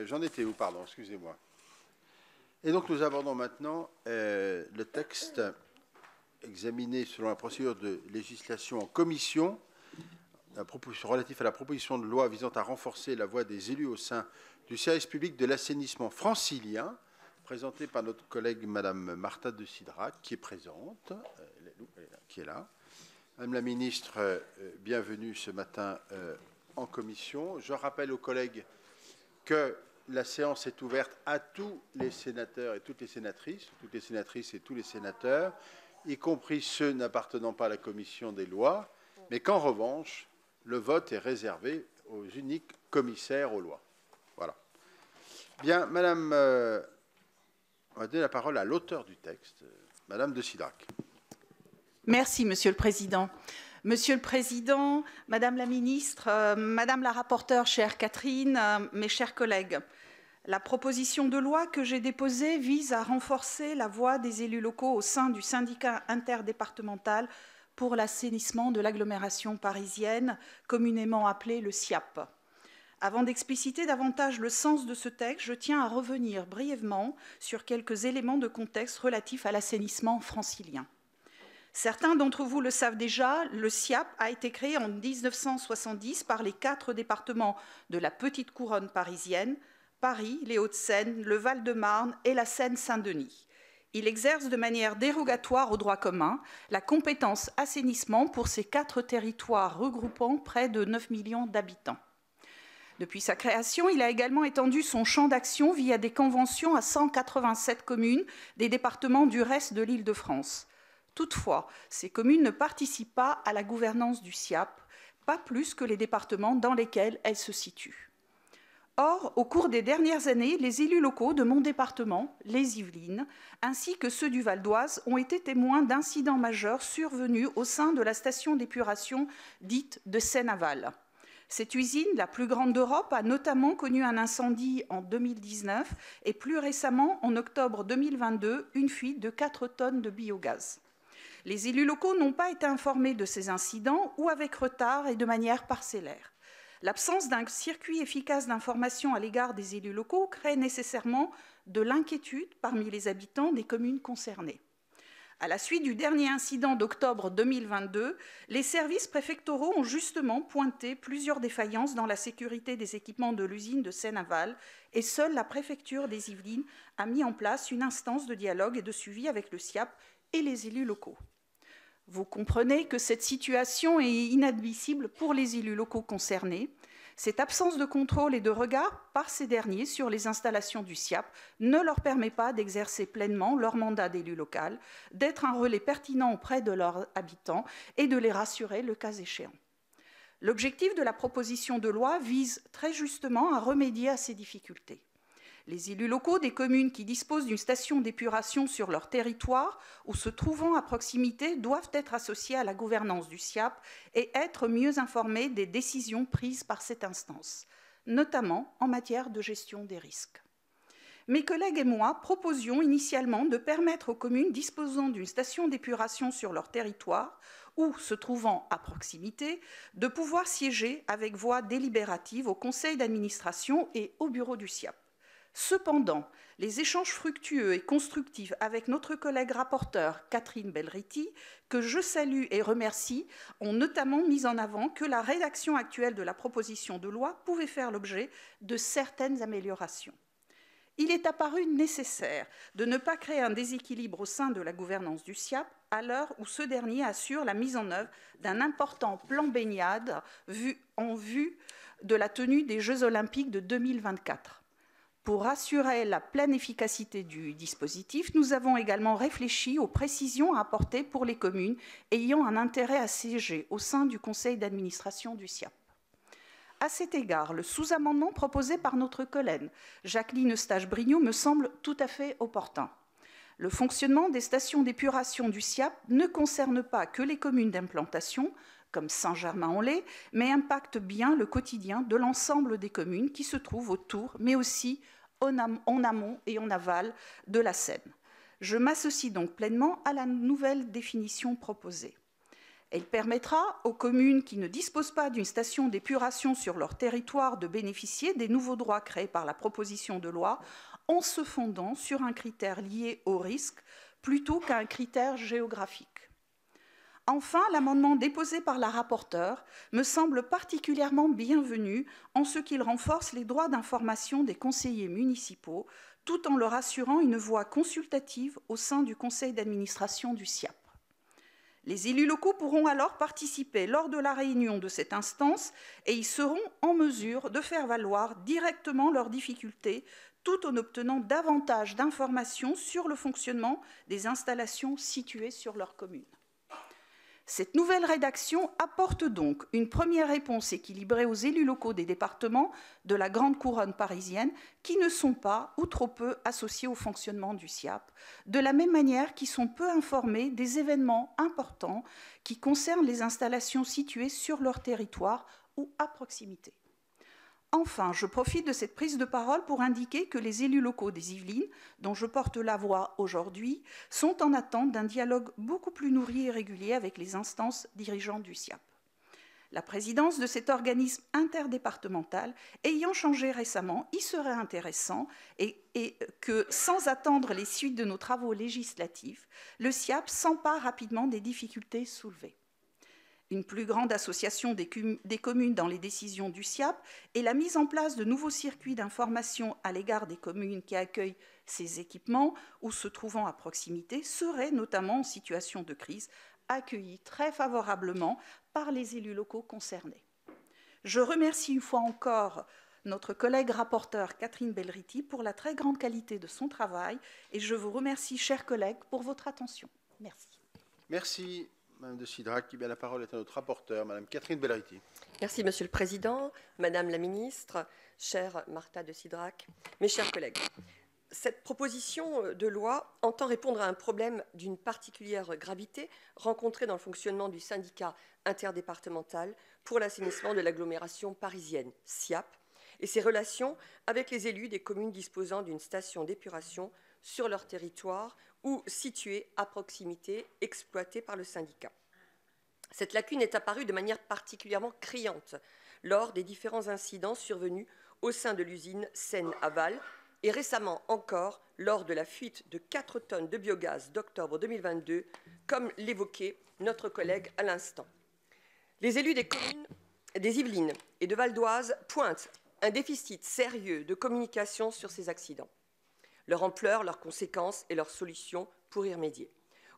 J'en étais où, pardon, excusez-moi. Et donc nous abordons maintenant le texte examiné selon la procédure de législation en commission, relatif à la proposition de loi visant à renforcer la voix des élus au sein du service public de l'assainissement francilien, présenté par notre collègue Madame Marta de Cidrac, qui est présente, qui est là. Madame la ministre, bienvenue ce matin en commission. Je rappelle aux collègues que la séance est ouverte à tous les sénateurs et toutes les sénatrices et tous les sénateurs, y compris ceux n'appartenant pas à la commission des lois, mais qu'en revanche, le vote est réservé aux uniques commissaires aux lois. Voilà. Bien, Madame, on va donner la parole à l'auteur du texte, Madame de Cidrac. Merci, Monsieur le Président. Monsieur le Président, Madame la Ministre, Madame la rapporteure, chère Catherine, mes chers collègues, la proposition de loi que j'ai déposée vise à renforcer la voix des élus locaux au sein du syndicat interdépartemental pour l'assainissement de l'agglomération parisienne, communément appelé le SIAP. Avant d'expliciter davantage le sens de ce texte, je tiens à revenir brièvement sur quelques éléments de contexte relatifs à l'assainissement francilien. Certains d'entre vous le savent déjà, le SIAP a été créé en 1970 par les 4 départements de la petite couronne parisienne, Paris, les Hauts-de-Seine, le Val-de-Marne et la Seine-Saint-Denis. Il exerce de manière dérogatoire au droit commun la compétence assainissement pour ces 4 territoires regroupant près de 9 millions d'habitants. Depuis sa création, il a également étendu son champ d'action via des conventions à 187 communes des départements du reste de l'Île-de-France. Toutefois, ces communes ne participent pas à la gouvernance du SIAP, pas plus que les départements dans lesquels elles se situent. Or, au cours des dernières années, les élus locaux de mon département, les Yvelines, ainsi que ceux du Val d'Oise, ont été témoins d'incidents majeurs survenus au sein de la station d'épuration dite de Seine-Aval. Cette usine, la plus grande d'Europe, a notamment connu un incendie en 2019 et plus récemment, en octobre 2022, une fuite de 4 tonnes de biogaz. Les élus locaux n'ont pas été informés de ces incidents ou avec retard et de manière parcellaire. L'absence d'un circuit efficace d'information à l'égard des élus locaux crée nécessairement de l'inquiétude parmi les habitants des communes concernées. À la suite du dernier incident d'octobre 2022, les services préfectoraux ont justement pointé plusieurs défaillances dans la sécurité des équipements de l'usine de Seine-Aval et seule la préfecture des Yvelines a mis en place une instance de dialogue et de suivi avec le SIAP et les élus locaux. Vous comprenez que cette situation est inadmissible pour les élus locaux concernés. Cette absence de contrôle et de regard par ces derniers sur les installations du SIAP ne leur permet pas d'exercer pleinement leur mandat d'élu local, d'être un relais pertinent auprès de leurs habitants et de les rassurer le cas échéant. L'objectif de la proposition de loi vise très justement à remédier à ces difficultés. Les élus locaux des communes qui disposent d'une station d'épuration sur leur territoire ou se trouvant à proximité doivent être associés à la gouvernance du SIAP et être mieux informés des décisions prises par cette instance, notamment en matière de gestion des risques. Mes collègues et moi proposions initialement de permettre aux communes disposant d'une station d'épuration sur leur territoire ou se trouvant à proximité de pouvoir siéger avec voix délibérative au conseil d'administration et au bureau du SIAP. Cependant, les échanges fructueux et constructifs avec notre collègue rapporteure Catherine Belriti, que je salue et remercie, ont notamment mis en avant que la rédaction actuelle de la proposition de loi pouvait faire l'objet de certaines améliorations. Il est apparu nécessaire de ne pas créer un déséquilibre au sein de la gouvernance du SIAP à l'heure où ce dernier assure la mise en œuvre d'un important plan baignade en vue de la tenue des Jeux olympiques de 2024. Pour assurer la pleine efficacité du dispositif, nous avons également réfléchi aux précisions à apporter pour les communes ayant un intérêt à siéger au sein du conseil d'administration du SIAP. À cet égard, le sous-amendement proposé par notre collègue Jacqueline Eustache-Brignot me semble tout à fait opportun. Le fonctionnement des stations d'épuration du SIAP ne concerne pas que les communes d'implantation, comme Saint-Germain-en-Laye, mais impacte bien le quotidien de l'ensemble des communes qui se trouvent autour, mais aussi en amont et en aval de la Seine. Je m'associe donc pleinement à la nouvelle définition proposée. Elle permettra aux communes qui ne disposent pas d'une station d'épuration sur leur territoire de bénéficier des nouveaux droits créés par la proposition de loi en se fondant sur un critère lié au risque plutôt qu'un critère géographique. Enfin, l'amendement déposé par la rapporteure me semble particulièrement bienvenu en ce qu'il renforce les droits d'information des conseillers municipaux tout en leur assurant une voix consultative au sein du conseil d'administration du SIAP. Les élus locaux pourront alors participer lors de la réunion de cette instance et ils seront en mesure de faire valoir directement leurs difficultés tout en obtenant davantage d'informations sur le fonctionnement des installations situées sur leur commune. Cette nouvelle rédaction apporte donc une première réponse équilibrée aux élus locaux des départements de la Grande Couronne parisienne qui ne sont pas ou trop peu associés au fonctionnement du SIAP, de la même manière qu'ils sont peu informés des événements importants qui concernent les installations situées sur leur territoire ou à proximité. Enfin, je profite de cette prise de parole pour indiquer que les élus locaux des Yvelines, dont je porte la voix aujourd'hui, sont en attente d'un dialogue beaucoup plus nourri et régulier avec les instances dirigeantes du SIAP. La présidence de cet organisme interdépartemental ayant changé récemment, il serait intéressant et que, sans attendre les suites de nos travaux législatifs, le SIAP s'empare rapidement des difficultés soulevées. Une plus grande association des communes dans les décisions du SIAP et la mise en place de nouveaux circuits d'information à l'égard des communes qui accueillent ces équipements ou se trouvant à proximité seraient, notamment en situation de crise, accueillis très favorablement par les élus locaux concernés. Je remercie une fois encore notre collègue rapporteure Catherine Belriti pour la très grande qualité de son travail et je vous remercie, chers collègues, pour votre attention. Merci. Merci. Madame de Cidrac, la parole est à notre rapporteure, Madame Catherine Belriti. Merci, Monsieur le Président, Madame la Ministre, chère Martha de Cidrac, mes chers collègues. Cette proposition de loi entend répondre à un problème d'une particulière gravité rencontré dans le fonctionnement du syndicat interdépartemental pour l'assainissement de l'agglomération parisienne, SIAP, et ses relations avec les élus des communes disposant d'une station d'épuration sur leur territoire ou situées à proximité, exploitées par le syndicat. Cette lacune est apparue de manière particulièrement criante lors des différents incidents survenus au sein de l'usine Seine-Aval et récemment encore lors de la fuite de 4 tonnes de biogaz d'octobre 2022, comme l'évoquait notre collègue à l'instant. Les élus des communes des Yvelines et de Val d'Oise pointent un déficit sérieux de communication sur ces accidents, leur ampleur, leurs conséquences et leurs solutions pour y remédier.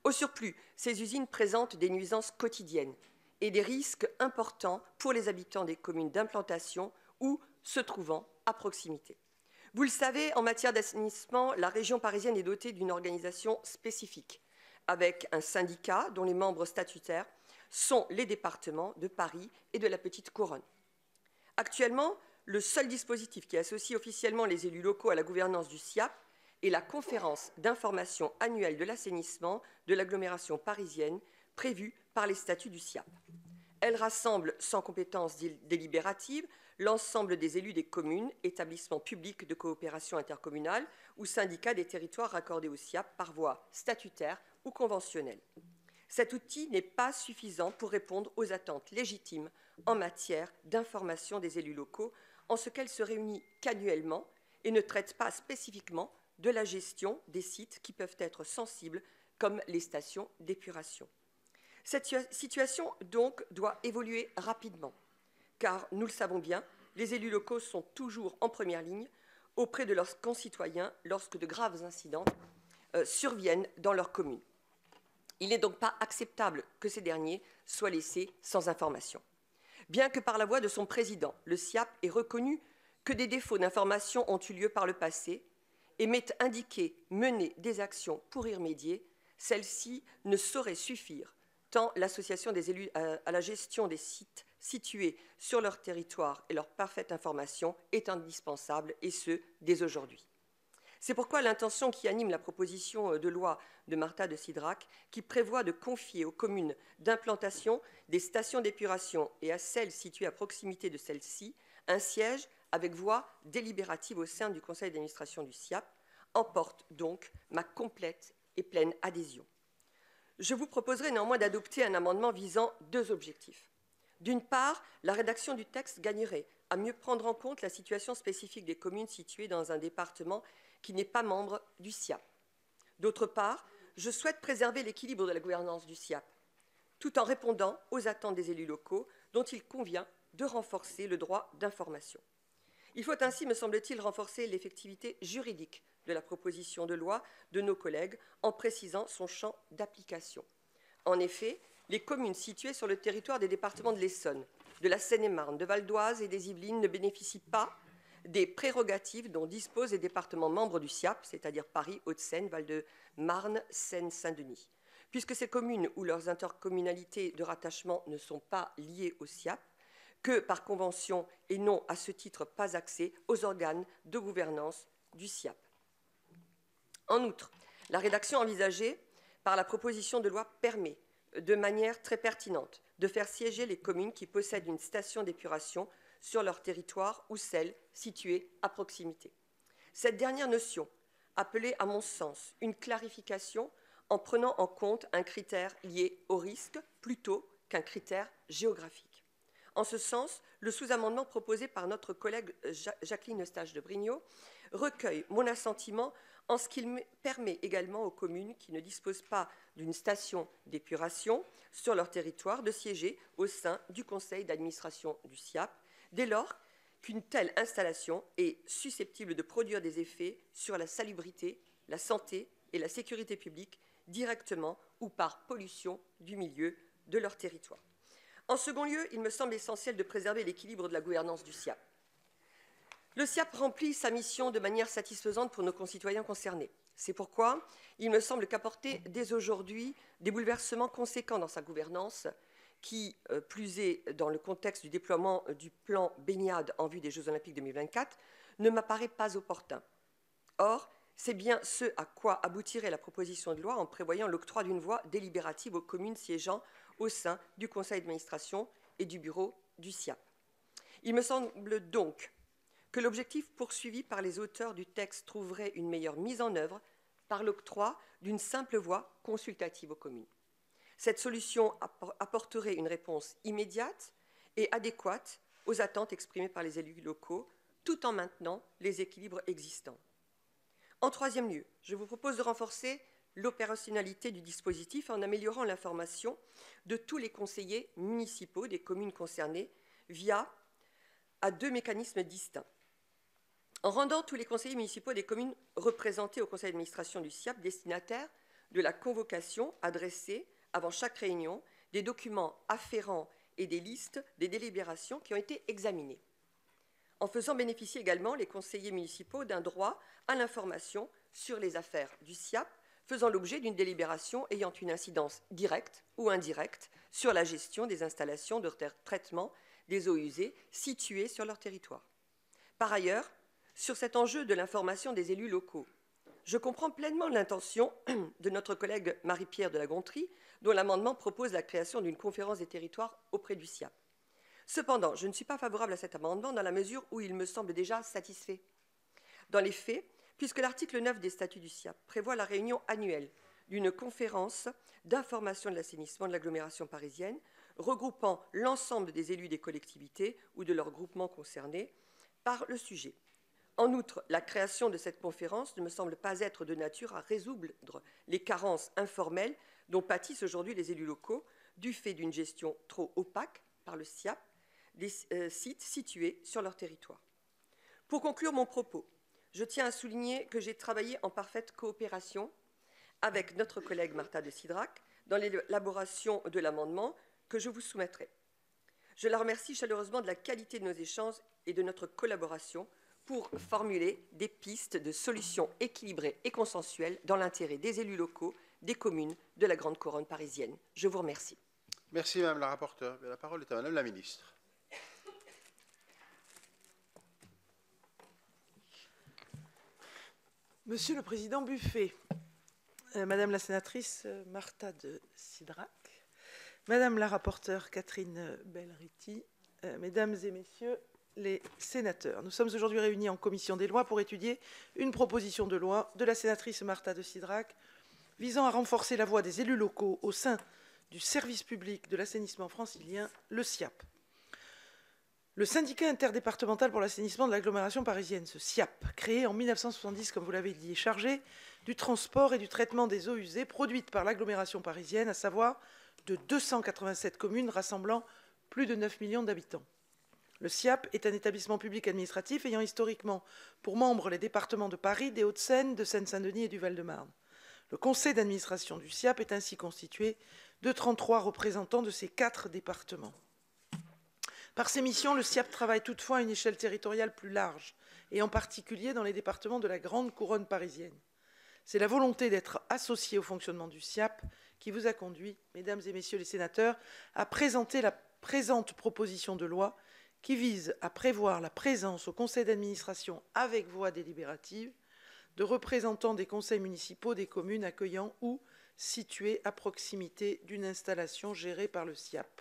Au surplus, ces usines présentent des nuisances quotidiennes et des risques importants pour les habitants des communes d'implantation ou se trouvant à proximité. Vous le savez, en matière d'assainissement, la région parisienne est dotée d'une organisation spécifique, avec un syndicat dont les membres statutaires sont les départements de Paris et de la Petite Couronne. Actuellement, le seul dispositif qui associe officiellement les élus locaux à la gouvernance du SIAP est la conférence d'information annuelle de l'assainissement de l'agglomération parisienne prévue par les statuts du SIAP. Elle rassemble sans compétence délibérative l'ensemble des élus des communes, établissements publics de coopération intercommunale ou syndicats des territoires raccordés au SIAP par voie statutaire ou conventionnelle. Cet outil n'est pas suffisant pour répondre aux attentes légitimes en matière d'information des élus locaux, en ce qu'elle se réunit qu'annuellement et ne traite pas spécifiquement de la gestion des sites qui peuvent être sensibles, comme les stations d'épuration. Cette situation, donc, doit évoluer rapidement, car, nous le savons bien, les élus locaux sont toujours en première ligne auprès de leurs concitoyens lorsque de graves incidents surviennent dans leur commune. Il n'est donc pas acceptable que ces derniers soient laissés sans information. Bien que par la voix de son président, le SIAP ait reconnu que des défauts d'information ont eu lieu par le passé et m'ait indiqué mener des actions pour y remédier, celles-ci ne sauraient suffire, tant l'association des élus à la gestion des sites situés sur leur territoire et leur parfaite information est indispensable, et ce, dès aujourd'hui. C'est pourquoi l'intention qui anime la proposition de loi de Martha de Cidrac, qui prévoit de confier aux communes d'implantation des stations d'épuration et à celles situées à proximité de celles-ci un siège avec voix délibérative au sein du conseil d'administration du SIAP, emporte donc ma complète et pleine adhésion. Je vous proposerai néanmoins d'adopter un amendement visant deux objectifs. D'une part, la rédaction du texte gagnerait à mieux prendre en compte la situation spécifique des communes situées dans un département qui n'est pas membre du SIAP. D'autre part, je souhaite préserver l'équilibre de la gouvernance du SIAP, tout en répondant aux attentes des élus locaux dont il convient de renforcer le droit d'information. Il faut ainsi, me semble-t-il, renforcer l'effectivité juridique de la proposition de loi de nos collègues en précisant son champ d'application. En effet, les communes situées sur le territoire des départements de l'Essonne, de la Seine-et-Marne, de Val d'Oise et des Yvelines ne bénéficient pas des prérogatives dont disposent les départements membres du SIAP, c'est-à-dire Paris, Hauts-de-Seine, Val-de-Marne, Seine-Saint-Denis. Puisque ces communes ou leurs intercommunalités de rattachement ne sont pas liées au SIAP, que par convention et n'ont à ce titre pas accès aux organes de gouvernance du SIAP. En outre, la rédaction envisagée par la proposition de loi permet, de manière très pertinente, de faire siéger les communes qui possèdent une station d'épuration sur leur territoire ou celles situées à proximité. Cette dernière notion appelait, à mon sens, une clarification en prenant en compte un critère lié au risque plutôt qu'un critère géographique. En ce sens, le sous-amendement proposé par notre collègue Jacqueline Eustache-de-Brignot recueille mon assentiment en ce qu'il permet également aux communes qui ne disposent pas d'une station d'épuration sur leur territoire de siéger au sein du conseil d'administration du SIAP, dès lors qu'une telle installation est susceptible de produire des effets sur la salubrité, la santé et la sécurité publique directement ou par pollution du milieu de leur territoire. En second lieu, il me semble essentiel de préserver l'équilibre de la gouvernance du SIAP. Le SIAP remplit sa mission de manière satisfaisante pour nos concitoyens concernés. C'est pourquoi il me semble qu'apporter dès aujourd'hui des bouleversements conséquents dans sa gouvernance, qui plus est dans le contexte du déploiement du plan baignade en vue des Jeux Olympiques 2024, ne m'apparaît pas opportun. Or, c'est bien ce à quoi aboutirait la proposition de loi en prévoyant l'octroi d'une voix délibérative aux communes siégeant au sein du conseil d'administration et du bureau du SIAP. Il me semble donc que l'objectif poursuivi par les auteurs du texte trouverait une meilleure mise en œuvre par l'octroi d'une simple voix consultative aux communes. Cette solution apporterait une réponse immédiate et adéquate aux attentes exprimées par les élus locaux, tout en maintenant les équilibres existants. En troisième lieu, je vous propose de renforcer l'opérationnalité du dispositif en améliorant l'information de tous les conseillers municipaux des communes concernées via deux mécanismes distincts. En rendant tous les conseillers municipaux des communes représentés au conseil d'administration du SIAP destinataires de la convocation adressée avant chaque réunion des documents afférents et des listes des délibérations qui ont été examinées. En faisant bénéficier également les conseillers municipaux d'un droit à l'information sur les affaires du SIAP faisant l'objet d'une délibération ayant une incidence directe ou indirecte sur la gestion des installations de traitement des eaux usées situées sur leur territoire. Par ailleurs, sur cet enjeu de l'information des élus locaux, je comprends pleinement l'intention de notre collègue Marie-Pierre de la Gontrie, dont l'amendement propose la création d'une conférence des territoires auprès du SIAP. Cependant, je ne suis pas favorable à cet amendement dans la mesure où il me semble déjà satisfait. Dans les faits, puisque l'article 9 des statuts du SIAP prévoit la réunion annuelle d'une conférence d'information de l'assainissement de l'agglomération parisienne, regroupant l'ensemble des élus des collectivités ou de leurs groupements concernés par le sujet. En outre, la création de cette conférence ne me semble pas être de nature à résoudre les carences informelles dont pâtissent aujourd'hui les élus locaux du fait d'une gestion trop opaque par le SIAP des sites situés sur leur territoire. Pour conclure mon propos, je tiens à souligner que j'ai travaillé en parfaite coopération avec notre collègue Marta de Cidrac dans l'élaboration de l'amendement que je vous soumettrai. Je la remercie chaleureusement de la qualité de nos échanges et de notre collaboration pour formuler des pistes de solutions équilibrées et consensuelles dans l'intérêt des élus locaux, des communes de la Grande Couronne parisienne. Je vous remercie. Merci, Madame la rapporteure. La parole est à Madame la ministre. Monsieur le Président Buffet, Madame la sénatrice Marta de Cidrac, Madame la rapporteure Catherine Belriti, Mesdames et Messieurs les sénateurs, nous sommes aujourd'hui réunis en commission des lois pour étudier une proposition de loi de la sénatrice Marta de Cidrac visant à renforcer la voix des élus locaux au sein du service public de l'assainissement francilien, le SIAP. Le syndicat interdépartemental pour l'assainissement de l'agglomération parisienne, ce SIAP, créé en 1970, comme vous l'avez dit, est chargé du transport et du traitement des eaux usées produites par l'agglomération parisienne, à savoir de 287 communes rassemblant plus de 9 millions d'habitants. Le SIAP est un établissement public administratif ayant historiquement pour membres les départements de Paris, des Hauts-de-Seine, de Seine-Saint-Denis et du Val-de-Marne. Le conseil d'administration du SIAP est ainsi constitué de 33 représentants de ces 4 départements. Par ses missions, le SIAP travaille toutefois à une échelle territoriale plus large, et en particulier dans les départements de la grande couronne parisienne. C'est la volonté d'être associé au fonctionnement du SIAP qui vous a conduit, mesdames et messieurs les sénateurs, à présenter la présente proposition de loi qui vise à prévoir la présence au conseil d'administration avec voix délibérative de représentants des conseils municipaux des communes accueillant ou situées à proximité d'une installation gérée par le SIAP.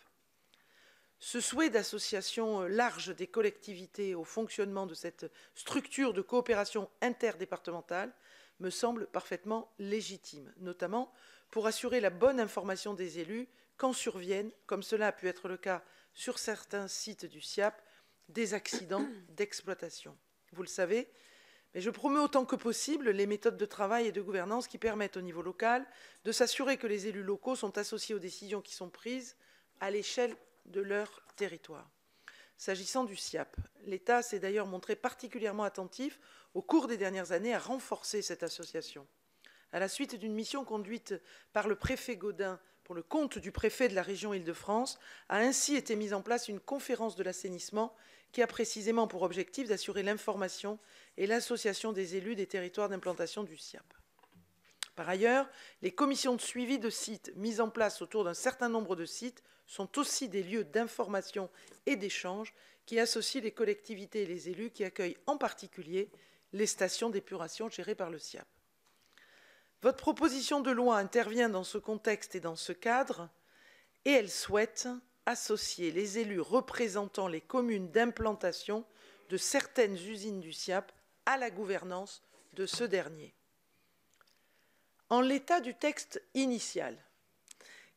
Ce souhait d'association large des collectivités au fonctionnement de cette structure de coopération interdépartementale me semble parfaitement légitime, notamment pour assurer la bonne information des élus quand surviennent, comme cela a pu être le cas sur certains sites du SIAP, des accidents d'exploitation. Vous le savez, mais je promeux autant que possible les méthodes de travail et de gouvernance qui permettent au niveau local de s'assurer que les élus locaux sont associés aux décisions qui sont prises à l'échelle de leur territoire. S'agissant du SIAP, l'État s'est d'ailleurs montré particulièrement attentif au cours des dernières années à renforcer cette association. À la suite d'une mission conduite par le préfet Gaudin pour le compte du préfet de la région Île-de-France, a ainsi été mise en place une conférence de l'assainissement qui a précisément pour objectif d'assurer l'information et l'association des élus des territoires d'implantation du SIAP. Par ailleurs, les commissions de suivi de sites mises en place autour d'un certain nombre de sites sont aussi des lieux d'information et d'échange qui associent les collectivités et les élus qui accueillent en particulier les stations d'épuration gérées par le SIAP. Votre proposition de loi intervient dans ce contexte et dans ce cadre, et elle souhaite associer les élus représentant les communes d'implantation de certaines usines du SIAP à la gouvernance de ce dernier. En l'état du texte initial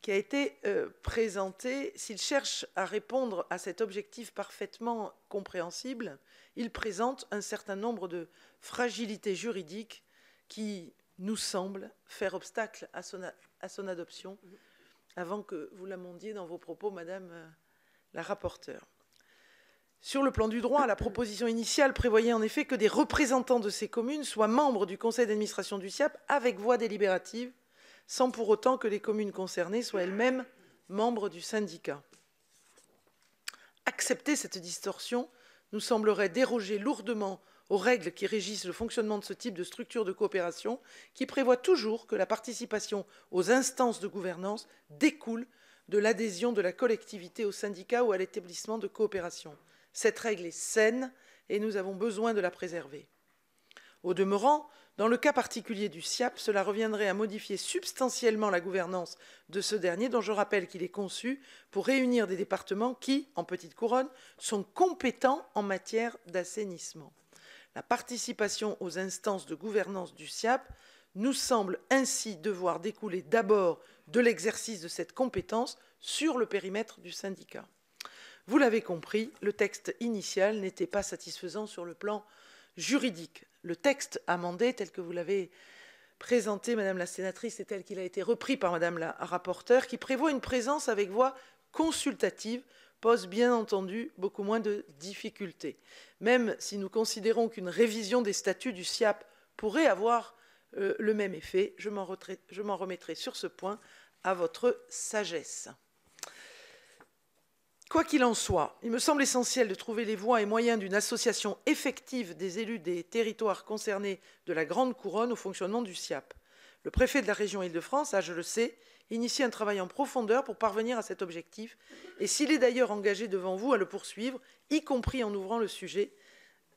qui a été présenté, s'il cherche à répondre à cet objectif parfaitement compréhensible, il présente un certain nombre de fragilités juridiques qui nous semblent faire obstacle à son adoption, avant que vous l'amondiez dans vos propos, Madame la rapporteure. Sur le plan du droit, la proposition initiale prévoyait en effet que des représentants de ces communes soient membres du conseil d'administration du SIAP avec voix délibérative, sans pour autant que les communes concernées soient elles-mêmes membres du syndicat. Accepter cette distorsion nous semblerait déroger lourdement aux règles qui régissent le fonctionnement de ce type de structure de coopération, qui prévoit toujours que la participation aux instances de gouvernance découle de l'adhésion de la collectivité au syndicat ou à l'établissement de coopération. Cette règle est saine et nous avons besoin de la préserver. Au demeurant, dans le cas particulier du SIAP, cela reviendrait à modifier substantiellement la gouvernance de ce dernier, dont je rappelle qu'il est conçu pour réunir des départements qui, en petite couronne, sont compétents en matière d'assainissement. La participation aux instances de gouvernance du SIAP nous semble ainsi devoir découler d'abord de l'exercice de cette compétence sur le périmètre du syndicat. Vous l'avez compris, le texte initial n'était pas satisfaisant sur le plan juridique. Le texte amendé, tel que vous l'avez présenté, Madame la sénatrice, et tel qu'il a été repris par Madame la rapporteure, qui prévoit une présence avec voix consultative, pose bien entendu beaucoup moins de difficultés. Même si nous considérons qu'une révision des statuts du SIAP pourrait avoir le même effet, je m'en remettrai sur ce point à votre sagesse. Quoi qu'il en soit, il me semble essentiel de trouver les voies et moyens d'une association effective des élus des territoires concernés de la Grande Couronne au fonctionnement du SIAP. Le préfet de la région Île-de-France a, je le sais, initié un travail en profondeur pour parvenir à cet objectif, et s'il est d'ailleurs engagé devant vous à le poursuivre, y compris en ouvrant le sujet,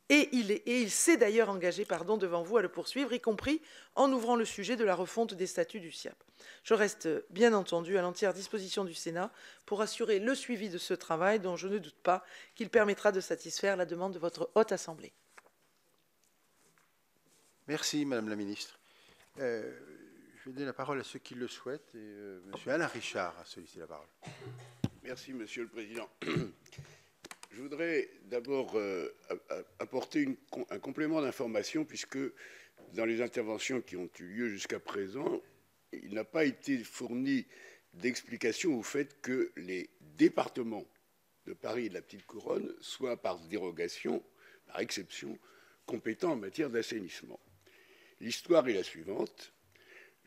et il s'est d'ailleurs engagé devant vous à le poursuivre, y compris en ouvrant le sujet de la refonte des statuts du SIAP. Je reste bien entendu à l'entière disposition du Sénat pour assurer le suivi de ce travail dont je ne doute pas qu'il permettra de satisfaire la demande de votre Haute Assemblée. Merci, Madame la Ministre. Je vais donner la parole à ceux qui le souhaitent. Et M. Alain Richard a sollicité la parole. Merci, Monsieur le Président. Je voudrais d'abord apporter un complément d'information, puisque dans les interventions qui ont eu lieu jusqu'à présent, il n'a pas été fourni d'explication au fait que les départements de Paris et de la Petite Couronne soient par dérogation, par exception, compétents en matière d'assainissement. L'histoire est la suivante.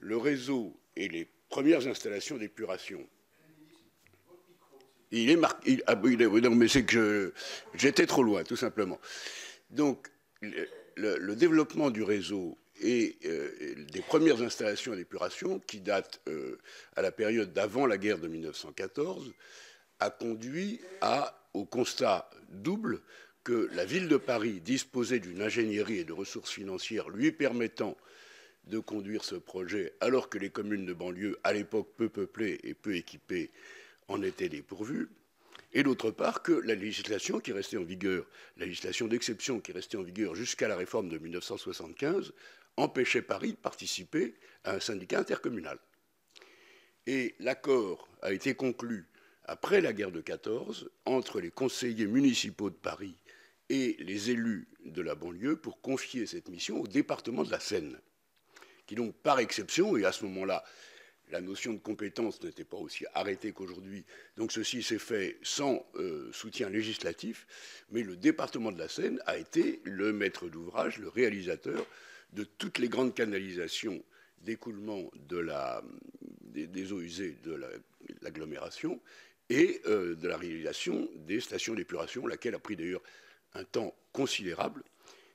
Le réseau et les premières installations d'épuration. Il est marqué. Non, mais c'est que j'étais trop loin, tout simplement. Donc, le développement du réseau et des premières installations d'épuration, qui datent à la période d'avant la guerre de 1914, a conduit au constat double que la ville de Paris disposait d'une ingénierie et de ressources financières lui permettant de conduire ce projet, alors que les communes de banlieue, à l'époque peu peuplées et peu équipées, en étaient dépourvues, et d'autre part que la législation qui restait en vigueur, la législation d'exception qui restait en vigueur jusqu'à la réforme de 1975, empêchait Paris de participer à un syndicat intercommunal. Et l'accord a été conclu après la guerre de 14 entre les conseillers municipaux de Paris et les élus de la banlieue pour confier cette mission au département de la Seine, qui donc, par exception, et à ce moment-là, la notion de compétence n'était pas aussi arrêtée qu'aujourd'hui, donc ceci s'est fait sans soutien législatif, mais le département de la Seine a été le maître d'ouvrage, le réalisateur de toutes les grandes canalisations d'écoulement des eaux usées de l'agglomération et de la réalisation des stations d'épuration, laquelle a pris d'ailleurs un temps considérable.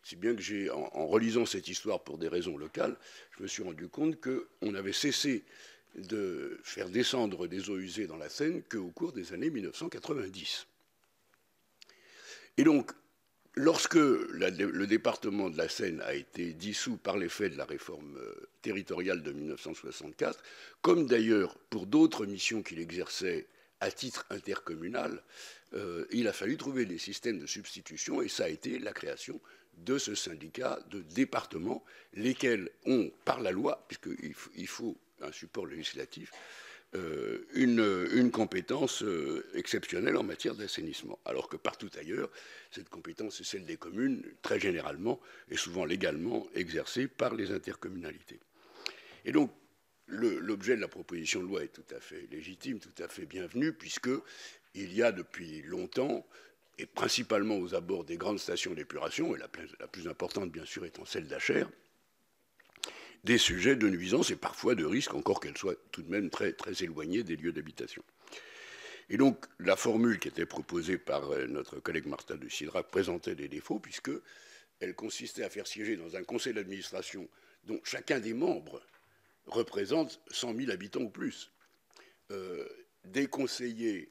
Si bien que en relisant cette histoire pour des raisons locales, je me suis rendu compte qu'on avait cessé de faire descendre des eaux usées dans la Seine qu'au cours des années 1990. Et donc, lorsque le département de la Seine a été dissous par l'effet de la réforme territoriale de 1964, comme d'ailleurs pour d'autres missions qu'il exerçait à titre intercommunal, il a fallu trouver des systèmes de substitution, et ça a été la création de ce syndicat de département, lesquels ont, par la loi, puisqu'il faut un support législatif, une compétence exceptionnelle en matière d'assainissement, alors que partout ailleurs, cette compétence est celle des communes, très généralement et souvent légalement exercée par les intercommunalités. Et donc, l'objet de la proposition de loi est tout à fait légitime, tout à fait bienvenu, puisqu'il y a depuis longtemps, et principalement aux abords des grandes stations d'épuration, et la plus importante, bien sûr, étant celle d'Achères, des sujets de nuisance et parfois de risque, encore qu'elles soient tout de même très, très éloignées des lieux d'habitation. Et donc, la formule qui était proposée par notre collègue Marta de Cidrac présentait des défauts, puisqu'elle consistait à faire siéger dans un conseil d'administration dont chacun des membres représente 100 000 habitants ou plus, des conseillers,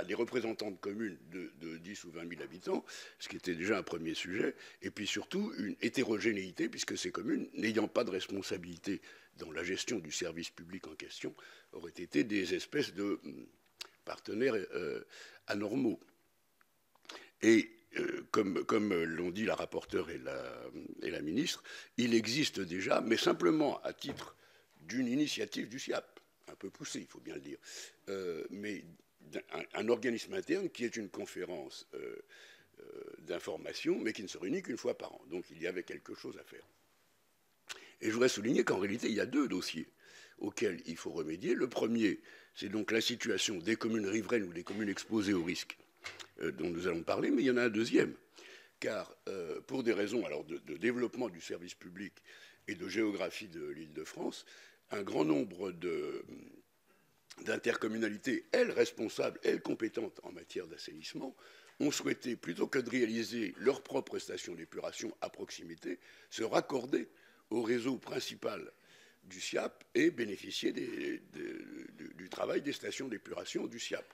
des représentants de communes de 10 ou 20 000 habitants, ce qui était déjà un premier sujet, et puis surtout une hétérogénéité, puisque ces communes, n'ayant pas de responsabilité dans la gestion du service public en question, auraient été des espèces de partenaires anormaux. Et comme l'ont dit la rapporteure et la ministre, il existe déjà, mais simplement à titre d'une initiative du SIAP, un peu poussée, il faut bien le dire, mais un organisme interne qui est une conférence d'information, mais qui ne se réunit qu'une fois par an. Donc il y avait quelque chose à faire. Et je voudrais souligner qu'en réalité, il y a deux dossiers auxquels il faut remédier. Le premier, c'est donc la situation des communes riveraines ou des communes exposées au risque dont nous allons parler, mais il y en a un deuxième, car pour des raisons alors, de développement du service public et de géographie de l'Île-de-France, un grand nombre d'intercommunalités, elles responsables, elles compétentes en matière d'assainissement, ont souhaité, plutôt que de réaliser leur propre station d'épuration à proximité, se raccorder au réseau principal du SIAP et bénéficier du travail des stations d'épuration du SIAP.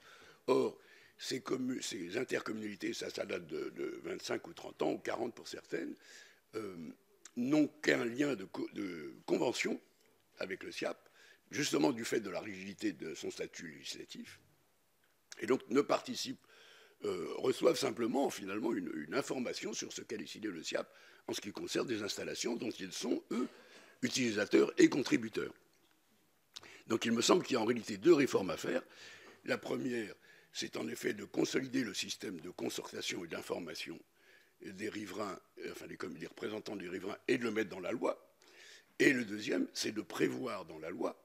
Or, ces intercommunalités, ça date de 25 ou 30 ans, ou 40 pour certaines, n'ont qu'un lien de convention avec le SIAP, justement du fait de la rigidité de son statut législatif, et donc ne participent, reçoivent simplement finalement une information sur ce qu'a décidé le SIAP en ce qui concerne des installations dont ils sont, eux, utilisateurs et contributeurs. Donc il me semble qu'il y a en réalité deux réformes à faire. La première, c'est en effet de consolider le système de concertation et d'information des riverains, enfin des représentants des riverains, et de le mettre dans la loi. Et le deuxième, c'est de prévoir dans la loi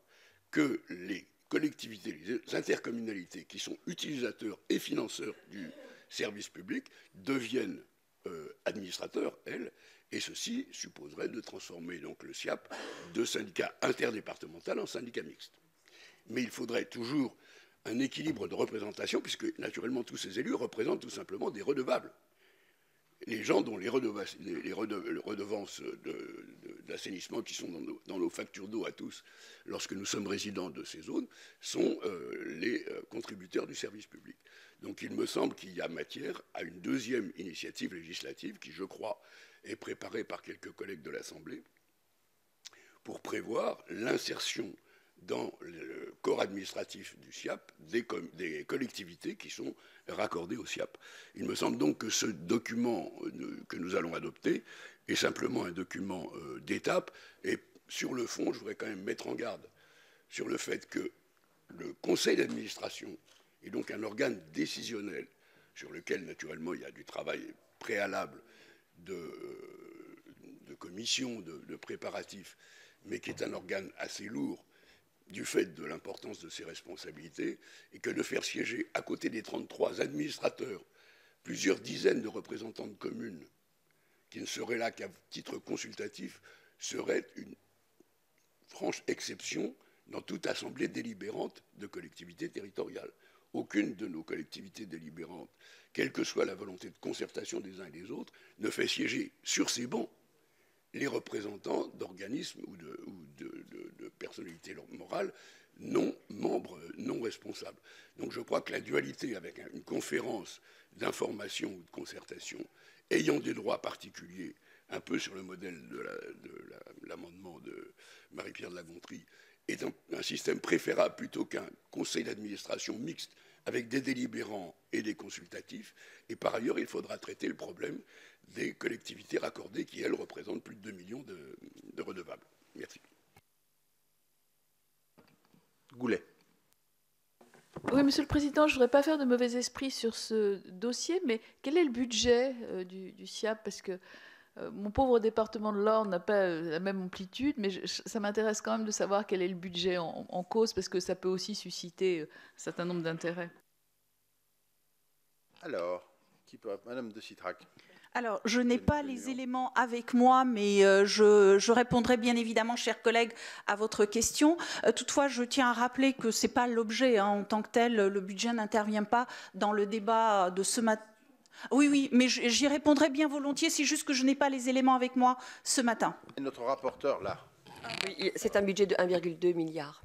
que les collectivités, les intercommunalités qui sont utilisateurs et financeurs du service public deviennent administrateurs, elles, et ceci supposerait de transformer donc le SIAP de syndicat interdépartemental en syndicat mixte. Mais il faudrait toujours un équilibre de représentation, puisque naturellement tous ces élus représentent tout simplement des redevables. Les gens dont les redevances d'assainissement qui sont dans nos factures d'eau à tous, lorsque nous sommes résidents de ces zones, sont les contributeurs du service public. Donc il me semble qu'il y a matière à une deuxième initiative législative qui, je crois, est préparée par quelques collègues de l'Assemblée pour prévoir l'insertion dans le corps administratif du SIAP des collectivités qui sont raccordées au SIAP. Il me semble donc que ce document que nous allons adopter est simplement un document d'étape. Et sur le fond, je voudrais quand même mettre en garde sur le fait que le conseil d'administration est donc un organe décisionnel sur lequel, naturellement, il y a du travail préalable de commission, de préparatifs, mais qui est un organe assez lourd du fait de l'importance de ses responsabilités, et que de faire siéger à côté des 33 administrateurs plusieurs dizaines de représentants de communes qui ne seraient là qu'à titre consultatif serait une franche exception dans toute assemblée délibérante de collectivités territoriales. Aucune de nos collectivités délibérantes, quelle que soit la volonté de concertation des uns et des autres, ne fait siéger sur ces bancs les représentants d'organismes ou de personnalités morales non membres, non responsables. Donc je crois que la dualité avec une conférence d'information ou de concertation ayant des droits particuliers, un peu sur le modèle de l'amendement de Marie-Pierre de la Gontrie, est un système préférable plutôt qu'un conseil d'administration mixte avec des délibérants et des consultatifs. Et par ailleurs, il faudra traiter le problème des collectivités raccordées qui, elles, représentent plus de 2 millions de redevables. Merci. Goulet. Oui, Monsieur le Président, je ne voudrais pas faire de mauvais esprit sur ce dossier, mais quel est le budget du SIAP? Parce que mon pauvre département de l'Orne n'a pas la même amplitude, mais ça m'intéresse quand même de savoir quel est le budget en cause, parce que ça peut aussi susciter un certain nombre d'intérêts. Alors, Madame de Cidrac. Alors, je n'ai pas les éléments avec moi, mais je répondrai bien évidemment, chers collègues, à votre question. Toutefois, je tiens à rappeler que ce n'est pas l'objet en tant que tel. Le budget n'intervient pas dans le débat de ce matin. Oui, mais j'y répondrai bien volontiers. C'est juste que je n'ai pas les éléments avec moi ce matin. Et notre rapporteur, là. Oui, c'est un budget de 1,2 milliard.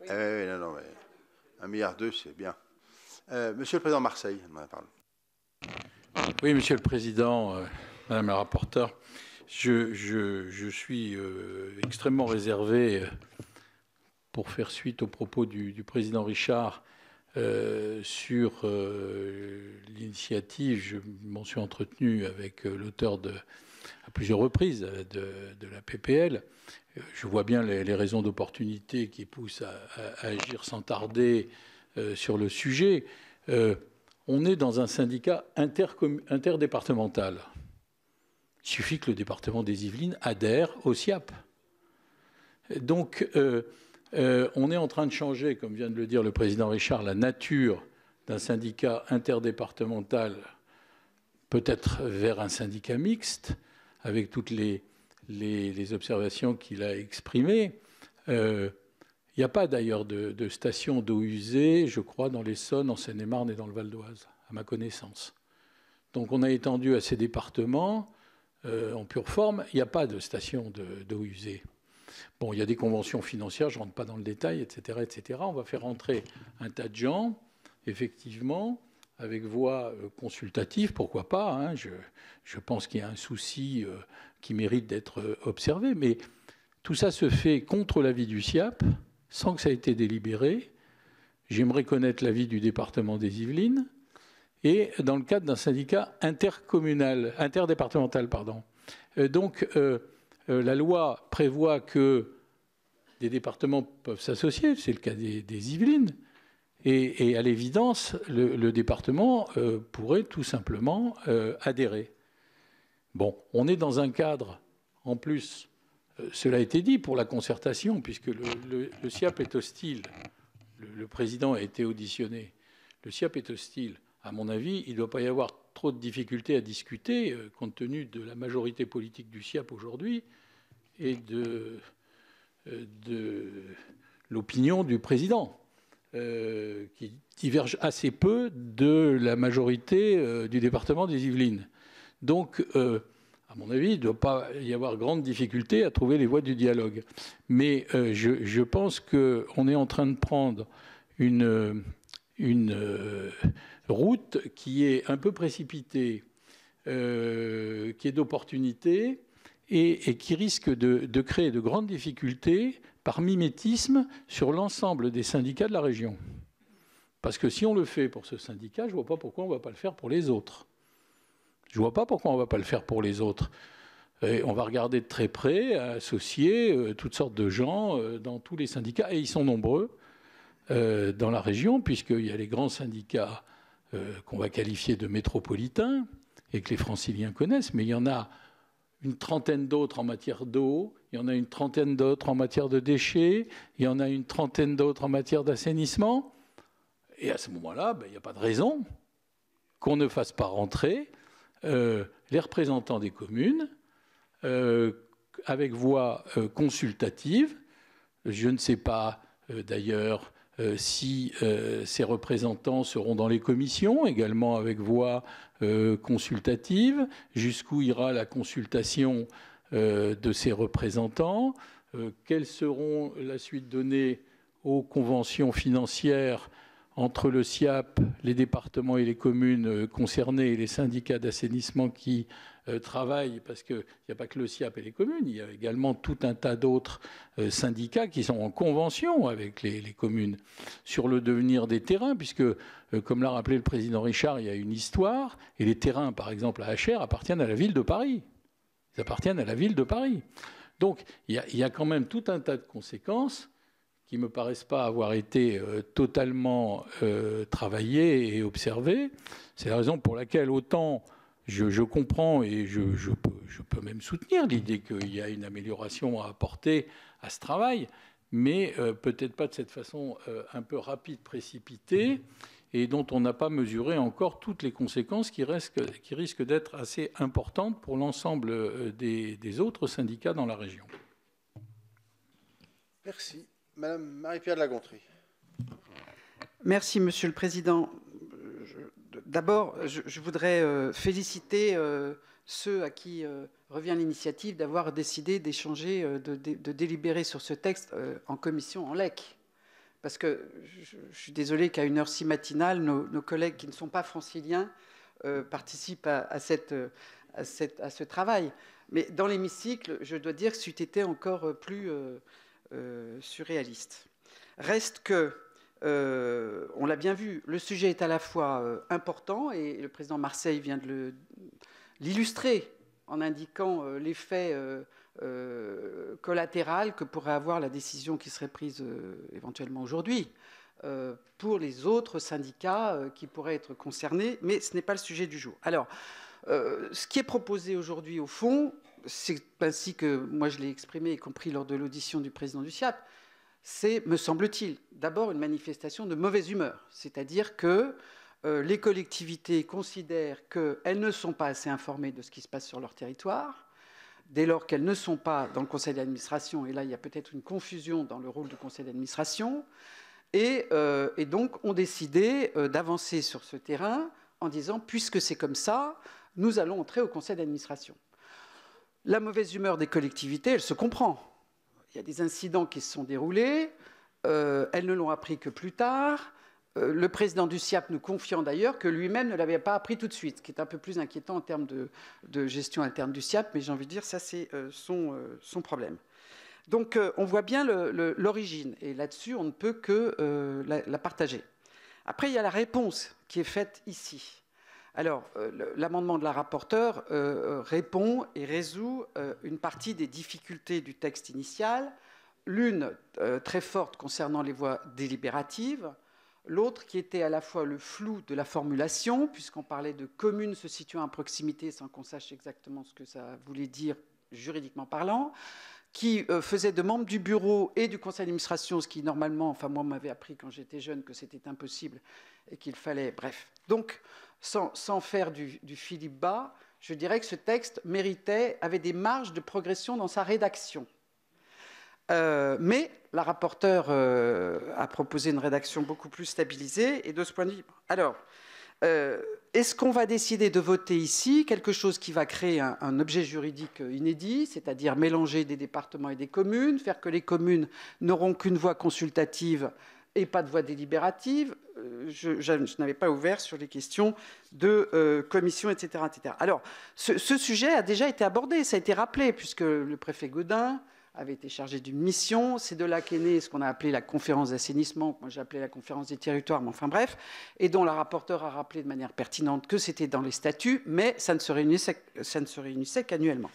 Non, mais 1,2 milliard, c'est bien. Monsieur le Président Marseille, on en parle. Oui, Monsieur le Président, Madame la rapporteure, je suis extrêmement réservé pour faire suite aux propos du Président Richard sur l'initiative. Je m'en suis entretenu avec l'auteur à plusieurs reprises de la PPL. Je vois bien les raisons d'opportunité qui poussent à agir sans tarder sur le sujet. On est dans un syndicat interdépartemental. Il suffit que le département des Yvelines adhère au SIAP. Donc, on est en train de changer, comme vient de le dire le président Richard, la nature d'un syndicat interdépartemental, peut-être vers un syndicat mixte, avec toutes les observations qu'il a exprimées. Il n'y a pas d'ailleurs de station d'eau usée, je crois, dans l'Essonne, en Seine-et-Marne et dans le Val d'Oise, à ma connaissance. Donc on a étendu à ces départements, en pure forme, il n'y a pas de station d'eau usée. Bon, il y a des conventions financières, je ne rentre pas dans le détail, etc., etc. On va faire entrer un tas de gens, effectivement, avec voix consultative, pourquoi pas. Hein, je pense qu'il y a un souci qui mérite d'être observé, mais tout ça se fait contre l'avis du SIAP, sans que ça ait été délibéré. J'aimerais connaître l'avis du département des Yvelines, et dans le cadre d'un syndicat interdépartemental. Donc, la loi prévoit que des départements peuvent s'associer, c'est le cas des Yvelines, et à l'évidence, le département pourrait tout simplement adhérer. Bon, on est dans un cadre, en plus, cela a été dit, pour la concertation, puisque le SIAP est hostile. Le président a été auditionné. Le SIAP est hostile. À mon avis, il ne doit pas y avoir trop de difficultés à discuter, compte tenu de la majorité politique du SIAP aujourd'hui et de l'opinion du président, qui diverge assez peu de la majorité du département des Yvelines. Donc, à mon avis, il ne doit pas y avoir grande difficulté à trouver les voies du dialogue. Mais je pense qu'on est en train de prendre une route qui est un peu précipitée, qui est d'opportunité et qui risque de créer de grandes difficultés par mimétisme sur l'ensemble des syndicats de la région. Parce que si on le fait pour ce syndicat, je ne vois pas pourquoi on ne va pas le faire pour les autres. Je ne vois pas pourquoi on ne va pas le faire pour les autres. Et on va regarder de très près, associer toutes sortes de gens dans tous les syndicats, et ils sont nombreux dans la région, puisqu'il y a les grands syndicats qu'on va qualifier de métropolitains, et que les franciliens connaissent, mais il y en a une trentaine d'autres en matière d'eau, il y en a une trentaine d'autres en matière de déchets, il y en a une trentaine d'autres en matière d'assainissement. Et à ce moment-là, il n'y a pas de raison qu'on ne fasse pas rentrer les représentants des communes avec voix consultative. Je ne sais pas d'ailleurs si ces représentants seront dans les commissions, également avec voix consultative, jusqu'où ira la consultation de ces représentants, quelles seront la suite donnée aux conventions financières entre le SIAP, les départements et les communes concernés et les syndicats d'assainissement qui travaillent, parce qu'il n'y a pas que le SIAP et les communes, il y a également tout un tas d'autres syndicats qui sont en convention avec les communes sur le devenir des terrains, puisque, comme l'a rappelé le président Richard, il y a une histoire, et les terrains, par exemple, à HR, appartiennent à la ville de Paris. Ils appartiennent à la ville de Paris. Donc, il y a quand même tout un tas de conséquences qui ne me paraissent pas avoir été totalement travaillées et observées. C'est la raison pour laquelle autant je comprends et je peux même soutenir l'idée qu'il y a une amélioration à apporter à ce travail, mais peut-être pas de cette façon un peu rapide, précipitée, et dont on n'a pas mesuré encore toutes les conséquences qui risquent d'être assez importantes pour l'ensemble des autres syndicats dans la région. Merci. Madame Marie-Pierre de la Gontrie. Merci, Monsieur le Président. D'abord, je voudrais féliciter ceux à qui revient l'initiative d'avoir décidé d'échanger, de délibérer sur ce texte en commission, en LEC. Parce que je suis désolée qu'à une heure si matinale, nos collègues qui ne sont pas franciliens participent à ce travail. Mais dans l'hémicycle, je dois dire que c'eût été encore plus surréaliste. Reste que, on l'a bien vu, le sujet est à la fois important, et le président Marseille vient de l'illustrer en indiquant l'effet collatéral que pourrait avoir la décision qui serait prise éventuellement aujourd'hui pour les autres syndicats qui pourraient être concernés, mais ce n'est pas le sujet du jour. Alors, ce qui est proposé aujourd'hui, au fond, c'est ainsi que moi je l'ai exprimé, y compris lors de l'audition du président du SIAP, c'est, me semble-t-il, d'abord une manifestation de mauvaise humeur. C'est-à-dire que les collectivités considèrent qu'elles ne sont pas assez informées de ce qui se passe sur leur territoire, dès lors qu'elles ne sont pas dans le conseil d'administration, et là il y a peut-être une confusion dans le rôle du conseil d'administration, et donc ont décidé d'avancer sur ce terrain en disant, puisque c'est comme ça, nous allons entrer au conseil d'administration. La mauvaise humeur des collectivités, elle se comprend. Il y a des incidents qui se sont déroulés, elles ne l'ont appris que plus tard. Le président du SIAP nous confiant d'ailleurs que lui-même ne l'avait pas appris tout de suite, ce qui est un peu plus inquiétant en termes de gestion interne du SIAP, mais j'ai envie de dire ça c'est son problème. Donc on voit bien l'origine, et là-dessus on ne peut que la partager. Après il y a la réponse qui est faite ici. Alors, l'amendement de la rapporteure répond et résout une partie des difficultés du texte initial, l'une très forte concernant les voies délibératives, l'autre qui était à la fois le flou de la formulation, puisqu'on parlait de communes se situant à proximité sans qu'on sache exactement ce que ça voulait dire juridiquement parlant, qui faisait de membres du bureau et du conseil d'administration, ce qui normalement, enfin moi on m'avait appris quand j'étais jeune que c'était impossible et qu'il fallait, bref. Donc, sans faire du Philippe Bas, je dirais que ce texte avait des marges de progression dans sa rédaction. Mais la rapporteure a proposé une rédaction beaucoup plus stabilisée, et de ce point de vue... Alors, est-ce qu'on va décider de voter ici quelque chose qui va créer un objet juridique inédit, c'est-à-dire mélanger des départements et des communes, faire que les communes n'auront qu'une voix consultative et pas de voix délibérative? Je n'avais pas ouvert sur les questions de commission, etc., etc. Alors, ce sujet a déjà été abordé, ça a été rappelé, puisque le préfet Gaudin avait été chargé d'une mission. C'est de là qu'est né ce qu'on a appelé la conférence d'assainissement, que moi j'ai appelé la conférence des territoires, mais enfin bref, et dont la rapporteure a rappelé de manière pertinente que c'était dans les statuts, mais ça ne se réunissait qu'annuellement.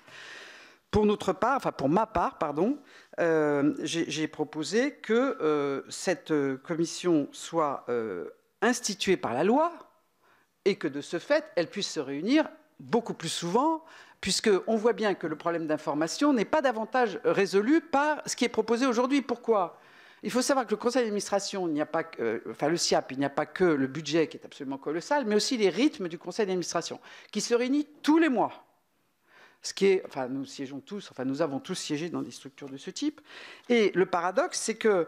Pour notre part, enfin pour ma part, pardon, j'ai proposé que cette commission soit instituée par la loi et que de ce fait, elle puisse se réunir beaucoup plus souvent, puisqu'on voit bien que le problème d'information n'est pas davantage résolu par ce qui est proposé aujourd'hui. Pourquoi ? Il faut savoir que le conseil d'administration, il n'y a pas enfin le SIAP, il n'y a pas que le budget qui est absolument colossal, mais aussi les rythmes du conseil d'administration, qui se réunit tous les mois. Ce qui est, enfin, nous siégeons tous, enfin, nous avons tous siégé dans des structures de ce type. Et le paradoxe, c'est que,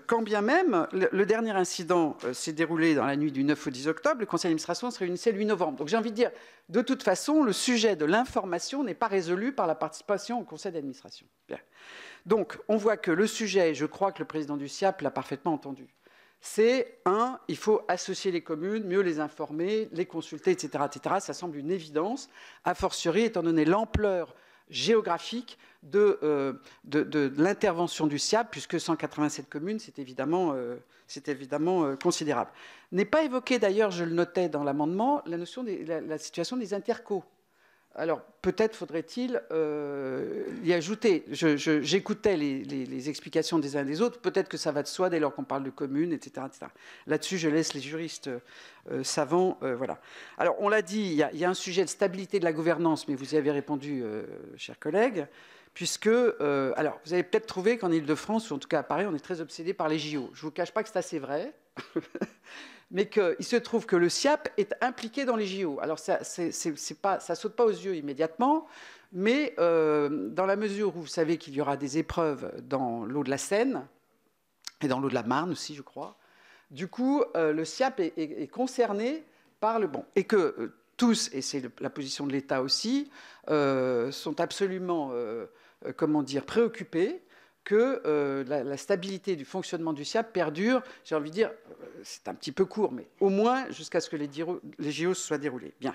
quand bien même, le dernier incident s'est déroulé dans la nuit du 9 au 10 octobre, le conseil d'administration se réunissait le 8 novembre. Donc j'ai envie de dire, de toute façon, le sujet de l'information n'est pas résolu par la participation au conseil d'administration. Donc on voit que le sujet, et je crois que le président du SIAP l'a parfaitement entendu, c'est, il faut associer les communes, mieux les informer, les consulter, etc., etc. Ça semble une évidence, a fortiori, étant donné l'ampleur géographique de l'intervention du SIAP, puisque 187 communes, c'est évidemment considérable. N'est pas évoqué, d'ailleurs, je le notais dans l'amendement, la notion de la situation des intercos. Alors, peut-être faudrait-il y ajouter. J'écoutais les explications des uns et des autres. Peut-être que ça va de soi dès lors qu'on parle de communes, etc., etc. Là-dessus, je laisse les juristes savants. Voilà. Alors, on l'a dit, il y a un sujet de stabilité de la gouvernance, mais vous y avez répondu, chers collègues, puisque... alors, vous avez peut-être trouvé qu'en Ile-de-France, ou en tout cas à Paris, on est très obsédé par les JO. Je ne vous cache pas que c'est assez vrai. Mais qu'il se trouve que le SIAP est impliqué dans les JO. Alors, ça ne saute pas aux yeux immédiatement, mais dans la mesure où vous savez qu'il y aura des épreuves dans l'eau de la Seine, et dans l'eau de la Marne aussi, je crois, du coup, le SIAP est concerné par le... Bon, et que tous, et c'est la position de l'État aussi, sont absolument, comment dire, préoccupés que la stabilité du fonctionnement du SIAP perdure, j'ai envie de dire, c'est un petit peu court, mais au moins jusqu'à ce que les JO soient déroulés. Bien.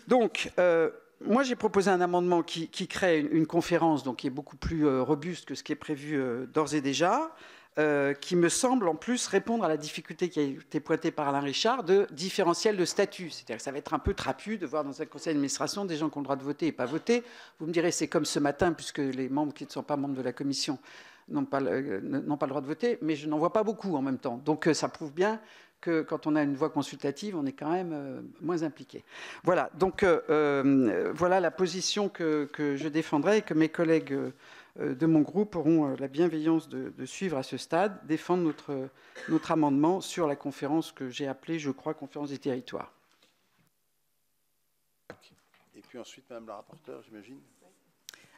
Donc, moi, j'ai proposé un amendement qui crée une conférence donc, qui est beaucoup plus robuste que ce qui est prévu d'ores et déjà, qui me semble en plus répondre à la difficulté qui a été pointée par Alain Richard de différentiel de statut. C'est-à-dire que ça va être un peu trapu de voir dans un conseil d'administration des gens qui ont le droit de voter et pas voter. Vous me direz, c'est comme ce matin, puisque les membres qui ne sont pas membres de la commission n'ont pas le droit de voter, mais je n'en vois pas beaucoup en même temps. Donc ça prouve bien que quand on a une voix consultative, on est quand même moins impliqué. Voilà, donc voilà la position que je défendrai et que mes collègues de mon groupe auront la bienveillance de suivre à ce stade, défendre notre amendement sur la conférence que j'ai appelée, je crois, conférence des territoires. Et puis ensuite, Madame la rapporteure, j'imagine.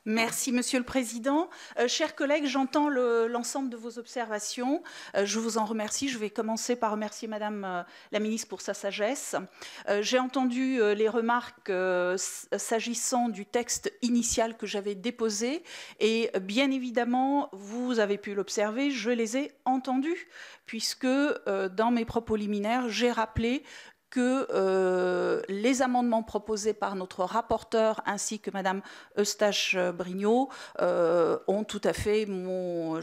Merci, Monsieur le Président. Chers collègues, j'entends l'ensemble de vos observations. Je vous en remercie. Je vais commencer par remercier Madame la ministre pour sa sagesse. J'ai entendu les remarques s'agissant du texte initial que j'avais déposé et bien évidemment, vous avez pu l'observer, je les ai entendus puisque dans mes propos liminaires, j'ai rappelé que les amendements proposés par notre rapporteur ainsi que Madame Eustache-Brinio ont tout à fait mon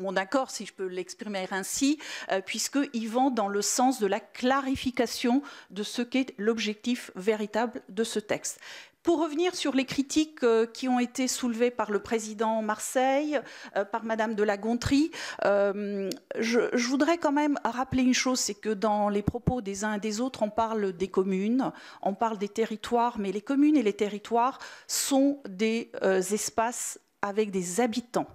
mon accord, si je peux l'exprimer ainsi, puisqu'ils vont dans le sens de la clarification de ce qu'est l'objectif véritable de ce texte. Pour revenir sur les critiques qui ont été soulevées par le président Marseille, par Madame de La Gontrie, je voudrais quand même rappeler une chose, c'est que dans les propos des uns et des autres, on parle des communes, on parle des territoires, mais les communes et les territoires sont des espaces avec des habitants.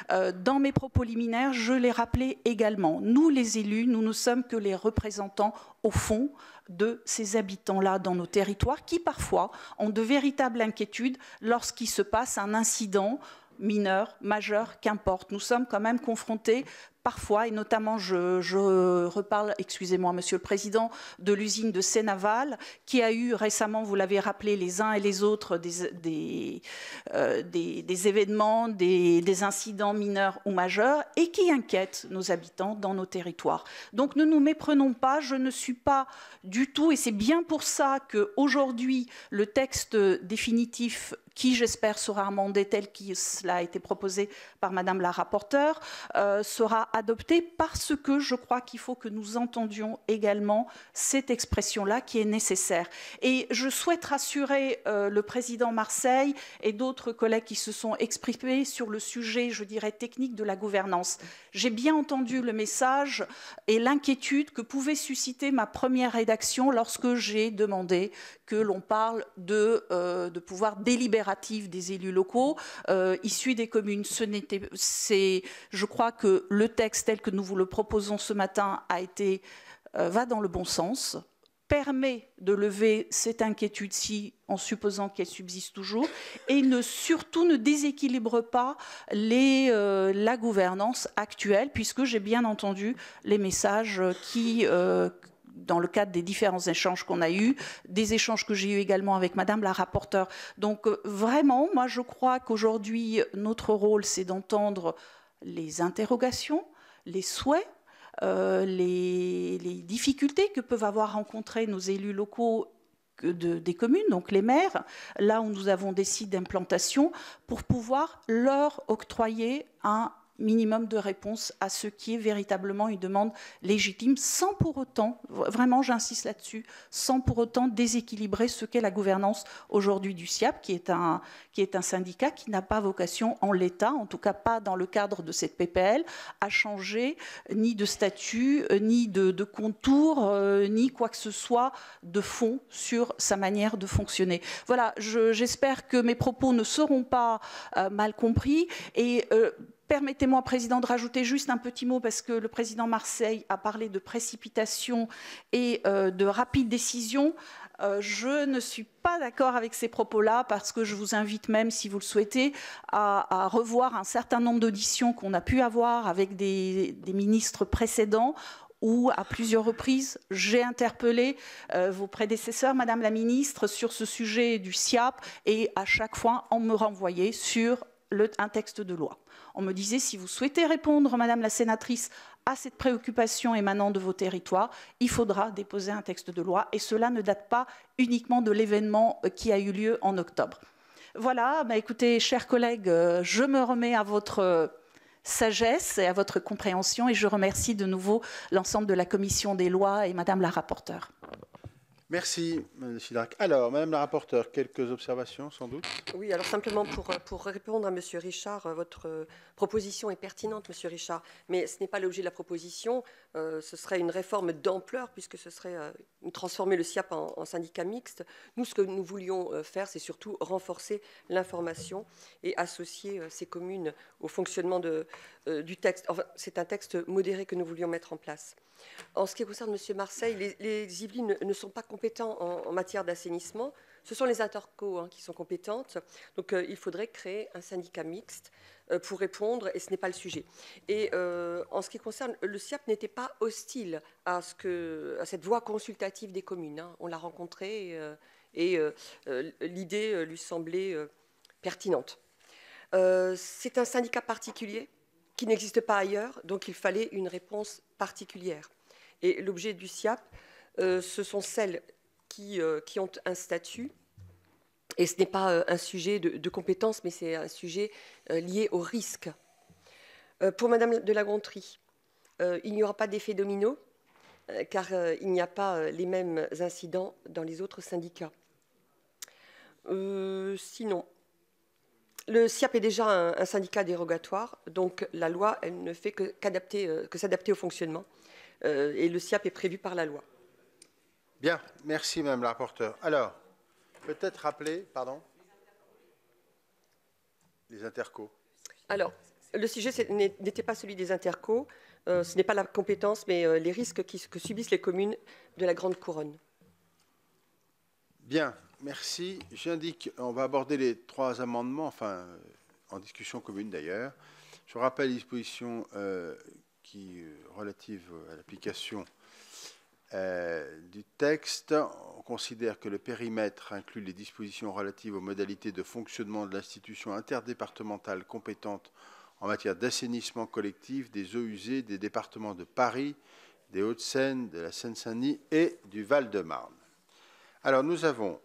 Dans mes propos liminaires, je l'ai rappelé également. Nous, les élus, nous ne sommes que les représentants, au fond, de ces habitants-là dans nos territoires qui, parfois, ont de véritables inquiétudes lorsqu'il se passe un incident mineur, majeur, qu'importe. Nous sommes quand même confrontés parfois, et notamment je reparle, excusez-moi Monsieur le Président, de l'usine de Seine-Aval, qui a eu récemment, vous l'avez rappelé, les uns et les autres, des événements, des incidents mineurs ou majeurs, et qui inquiètent nos habitants dans nos territoires. Donc ne nous méprenons pas, je ne suis pas du tout, et c'est bien pour ça qu'aujourd'hui, le texte définitif qui, j'espère, sera amendé tel que cela a été proposé par Madame la rapporteure, sera adopté parce que je crois qu'il faut que nous entendions également cette expression-là qui est nécessaire. Et je souhaite rassurer le président Marseille et d'autres collègues qui se sont exprimés sur le sujet, je dirais, technique de la gouvernance. J'ai bien entendu le message et l'inquiétude que pouvait susciter ma première rédaction lorsque j'ai demandé que l'on parle de pouvoir délibératif des élus locaux issus des communes. Je crois que le texte tel que nous vous le proposons ce matin va dans le bon sens, permet de lever cette inquiétude-ci en supposant qu'elle subsiste toujours et surtout ne déséquilibre pas la gouvernance actuelle, puisque j'ai bien entendu les messages qui dans le cadre des différents échanges qu'on a eus, des échanges que j'ai eus également avec Madame la rapporteure. Donc vraiment, moi je crois qu'aujourd'hui, notre rôle, c'est d'entendre les interrogations, les souhaits, les difficultés que peuvent avoir rencontrées nos élus locaux des communes, donc les maires, là où nous avons des sites d'implantation, pour pouvoir leur octroyer un minimum de réponse à ce qui est véritablement une demande légitime, sans pour autant, vraiment j'insiste là-dessus, sans pour autant déséquilibrer ce qu'est la gouvernance aujourd'hui du SIAP, qui est un syndicat qui n'a pas vocation en l'état, en tout cas pas dans le cadre de cette PPL, à changer ni de statut, ni de contour, ni quoi que ce soit de fond sur sa manière de fonctionner. Voilà, j'espère que mes propos ne seront pas mal compris et permettez-moi, Président, de rajouter juste un petit mot parce que le président Marseille a parlé de précipitation et de rapide décision. Je ne suis pas d'accord avec ces propos-là parce que je vous invite même, si vous le souhaitez, à revoir un certain nombre d'auditions qu'on a pu avoir avec des ministres précédents où, à plusieurs reprises, j'ai interpellé vos prédécesseurs, Madame la Ministre, sur ce sujet du SIAP et à chaque fois, on me renvoyait sur un texte de loi. On me disait, si vous souhaitez répondre, Madame la sénatrice, à cette préoccupation émanant de vos territoires, il faudra déposer un texte de loi. Et cela ne date pas uniquement de l'événement qui a eu lieu en octobre. Voilà, écoutez, chers collègues, je me remets à votre sagesse et à votre compréhension et je remercie de nouveau l'ensemble de la commission des lois et Madame la rapporteure. Merci, Mme Sidrac. Alors, Madame la rapporteure, quelques observations, sans doute? Oui, alors simplement pour répondre à Monsieur Richard, votre proposition est pertinente, Monsieur Richard, mais ce n'est pas l'objet de la proposition. Ce serait une réforme d'ampleur, puisque ce serait transformer le SIAP en syndicat mixte. Nous, ce que nous voulions faire, c'est surtout renforcer l'information et associer ces communes au fonctionnement du texte. Enfin, c'est un texte modéré que nous voulions mettre en place. En ce qui concerne M. Marseille, les Yvelines ne sont pas compétents en matière d'assainissement. Ce sont les intercos qui sont compétentes. Donc, il faudrait créer un syndicat mixte pour répondre, et ce n'est pas le sujet. Et en ce qui concerne, le SIAP n'était pas hostile à cette voie consultative des communes. On l'a rencontré et l'idée lui semblait pertinente. C'est un syndicat particulier qui n'existe pas ailleurs, donc il fallait une réponse particulière. Et l'objet du SIAP, ce sont celles qui ont un statut, et ce n'est pas un sujet de compétence, mais c'est un sujet lié au risque. Pour Madame de La Gontrie, il n'y aura pas d'effet domino, car il n'y a pas les mêmes incidents dans les autres syndicats. Sinon, le SIAP est déjà un syndicat dérogatoire, donc la loi, elle ne fait que s'adapter au fonctionnement, et le SIAP est prévu par la loi. Bien, merci Madame la rapporteure. Alors, peut-être rappeler, pardon, les intercos. Alors, le sujet n'était pas celui des intercos, ce n'est pas la compétence, mais les risques que subissent les communes de la Grande Couronne. Bien, merci. J'indique, on va aborder les 3 amendements, enfin, en discussion commune d'ailleurs. Je rappelle les dispositions relatives à l'application du texte. On considère que le périmètre inclut les dispositions relatives aux modalités de fonctionnement de l'institution interdépartementale compétente en matière d'assainissement collectif des eaux usées des départements de Paris, des Hauts-de-Seine, de la Seine-Saint-Denis et du Val-de-Marne. Alors, nous avons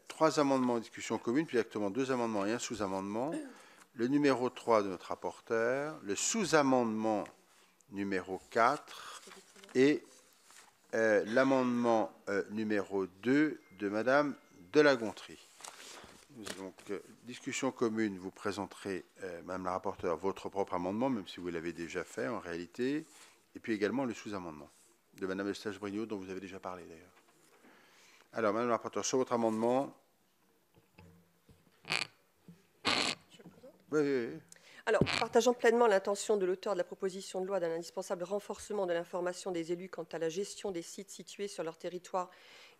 3 amendements en discussion commune, puis exactement 2 amendements et un sous-amendement. Le numéro 3 de notre rapporteur, le sous-amendement numéro 4 et l'amendement numéro 2 de Madame de La Gontrie. Donc, discussion commune, vous présenterez, Madame la rapporteure, votre propre amendement, même si vous l'avez déjà fait en réalité, et puis également le sous-amendement de Madame Eustache-Brinio, dont vous avez déjà parlé d'ailleurs. Alors, Madame la rapporteure, sur votre amendement. Oui. Alors, partageant pleinement l'intention de l'auteur de la proposition de loi d'un indispensable renforcement de l'information des élus quant à la gestion des sites situés sur leur territoire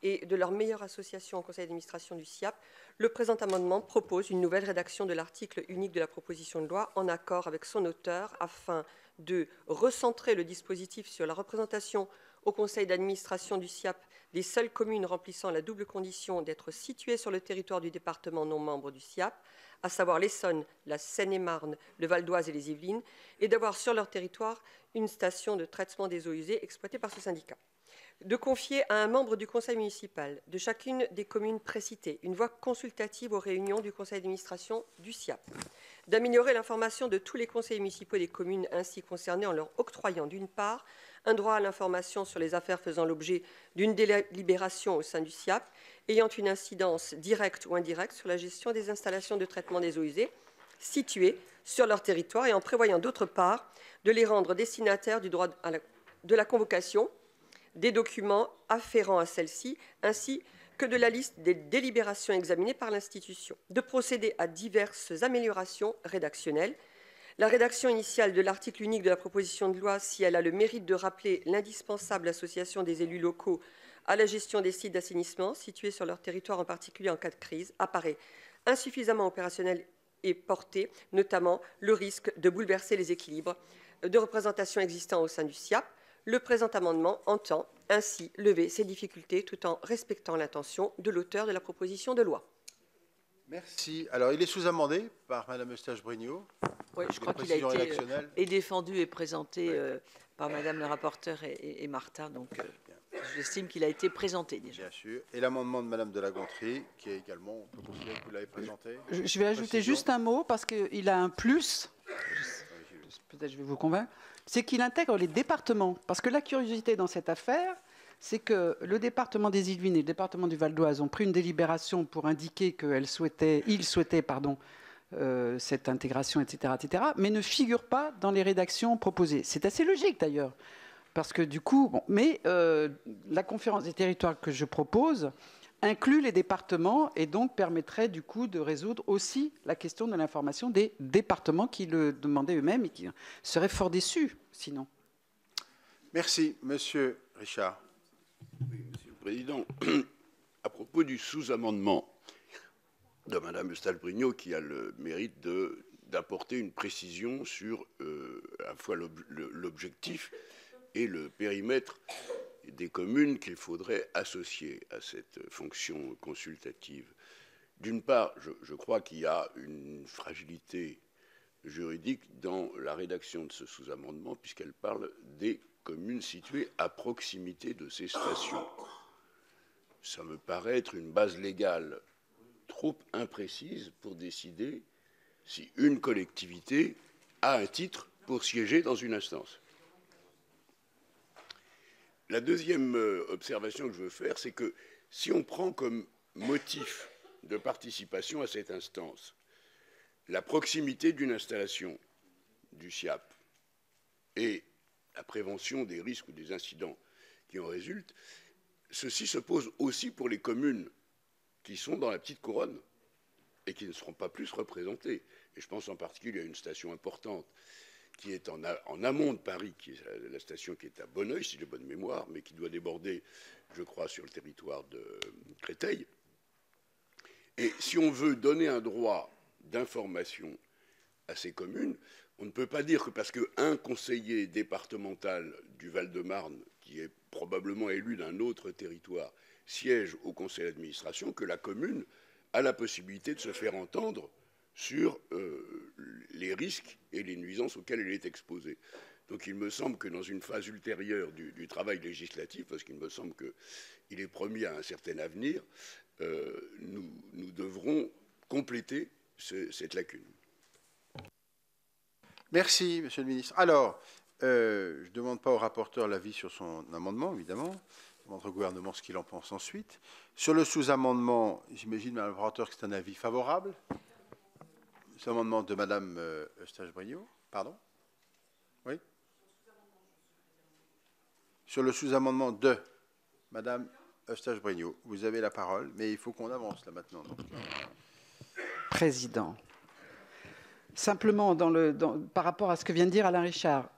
et de leur meilleure association au conseil d'administration du SIAP, le présent amendement propose une nouvelle rédaction de l'article unique de la proposition de loi en accord avec son auteur afin de recentrer le dispositif sur la représentation au conseil d'administration du SIAP des seules communes remplissant la double condition d'être situées sur le territoire du département non membre du SIAP, à savoir l'Essonne, la Seine-et-Marne, le Val d'Oise et les Yvelines, et d'avoir sur leur territoire une station de traitement des eaux usées exploitée par ce syndicat. De confier à un membre du conseil municipal de chacune des communes précitées une voix consultative aux réunions du conseil d'administration du SIAP, d'améliorer l'information de tous les conseils municipaux des communes ainsi concernées en leur octroyant d'une part un droit à l'information sur les affaires faisant l'objet d'une délibération au sein du SIAP ayant une incidence directe ou indirecte sur la gestion des installations de traitement des eaux usées situées sur leur territoire et en prévoyant d'autre part de les rendre destinataires du droit de la convocation des documents afférents à celle-ci, ainsi que de la liste des délibérations examinées par l'institution, de procéder à diverses améliorations rédactionnelles. La rédaction initiale de l'article unique de la proposition de loi, si elle a le mérite de rappeler l'indispensable association des élus locaux à la gestion des sites d'assainissement situés sur leur territoire, en particulier en cas de crise, apparaît insuffisamment opérationnelle et porter notamment le risque de bouleverser les équilibres de représentation existants au sein du SIAP. Le présent amendement entend ainsi lever ces difficultés tout en respectant l'intention de l'auteur de la proposition de loi. Merci. Alors, il est sous-amendé par Madame Eustache-Brinio. Oui, je crois qu'il a été défendu et présenté par Madame la rapporteure et Martha, donc j'estime qu'il a été présenté déjà. Bien sûr. Et l'amendement de Madame de La Gontrie, qui est également, on peut considérer que vous l'avez présenté. Je vais ajouter juste un mot, parce qu'il a un plus, peut-être je vais vous convaincre, c'est qu'il intègre les départements. Parce que la curiosité dans cette affaire, c'est que le département des Yvelines et le département du Val d'Oise ont pris une délibération pour indiquer qu'ils souhaitaient cette intégration, etc., mais ne figurent pas dans les rédactions proposées. C'est assez logique d'ailleurs, parce que du coup, la conférence des territoires que je propose inclut les départements et donc permettrait du coup de résoudre aussi la question de l'information des départements qui le demandaient eux-mêmes et qui seraient fort déçus sinon. Merci, Monsieur Richard. Oui, Monsieur le Président, à propos du sous-amendement de Madame Eustache-Brinio, qui a le mérite d'apporter une précision sur à la fois l'objectif et le périmètre des communes qu'il faudrait associer à cette fonction consultative. D'une part, je crois qu'il y a une fragilité juridique dans la rédaction de ce sous-amendement, puisqu'elle parle des communes situées à proximité de ces stations. Ça me paraît être une base légale trop imprécise pour décider si une collectivité a un titre pour siéger dans une instance. La deuxième observation que je veux faire, c'est que si on prend comme motif de participation à cette instance la proximité d'une installation du SIAP et la prévention des risques ou des incidents qui en résultent, ceci se pose aussi pour les communes qui sont dans la petite couronne et qui ne seront pas plus représentées. Et je pense en particulier à une station importante qui est en amont de Paris, qui est la station qui est à Bonneuil, si j'ai bonne mémoire, mais qui doit déborder, je crois, sur le territoire de Créteil. Et si on veut donner un droit d'information à ces communes, on ne peut pas dire que parce qu'un conseiller départemental du Val-de-Marne, qui est probablement élu d'un autre territoire, siège au conseil d'administration, que la commune a la possibilité de se faire entendre sur les risques et les nuisances auxquelles elle est exposée. Donc il me semble que dans une phase ultérieure du travail législatif, parce qu'il me semble qu'il est promis à un certain avenir, nous devrons compléter cette lacune. Merci, Monsieur le Ministre. Alors, je ne demande pas au rapporteur l'avis sur son amendement, évidemment. Je demande au gouvernement ce qu'il en pense ensuite. Sur le sous-amendement, j'imagine, Madame le rapporteur, que c'est un avis favorable. Sous-amendement de Madame Eustache-Brinio. Pardon? Oui? Sur le sous-amendement de Madame Eustache-Brinio. Vous avez la parole, mais il faut qu'on avance là maintenant. Donc. Président. Simplement, par rapport à ce que vient de dire Alain Richard,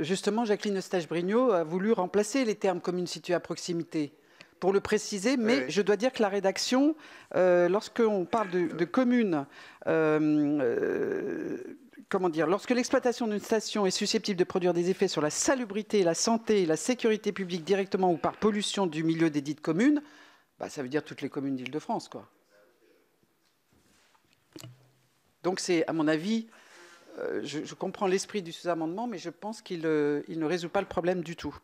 justement, Jacqueline Eustache-Brinio a voulu remplacer les termes communes situées à proximité, pour le préciser, mais oui. Je dois dire que la rédaction, lorsqu'on parle de communes, comment dire, lorsque l'exploitation d'une station est susceptible de produire des effets sur la salubrité, la santé et la sécurité publique directement ou par pollution du milieu des dites communes, bah, ça veut dire toutes les communes d'Île-de-France, quoi. Donc c'est, à mon avis, je comprends l'esprit du sous-amendement, mais je pense qu'il ne résout pas le problème du tout.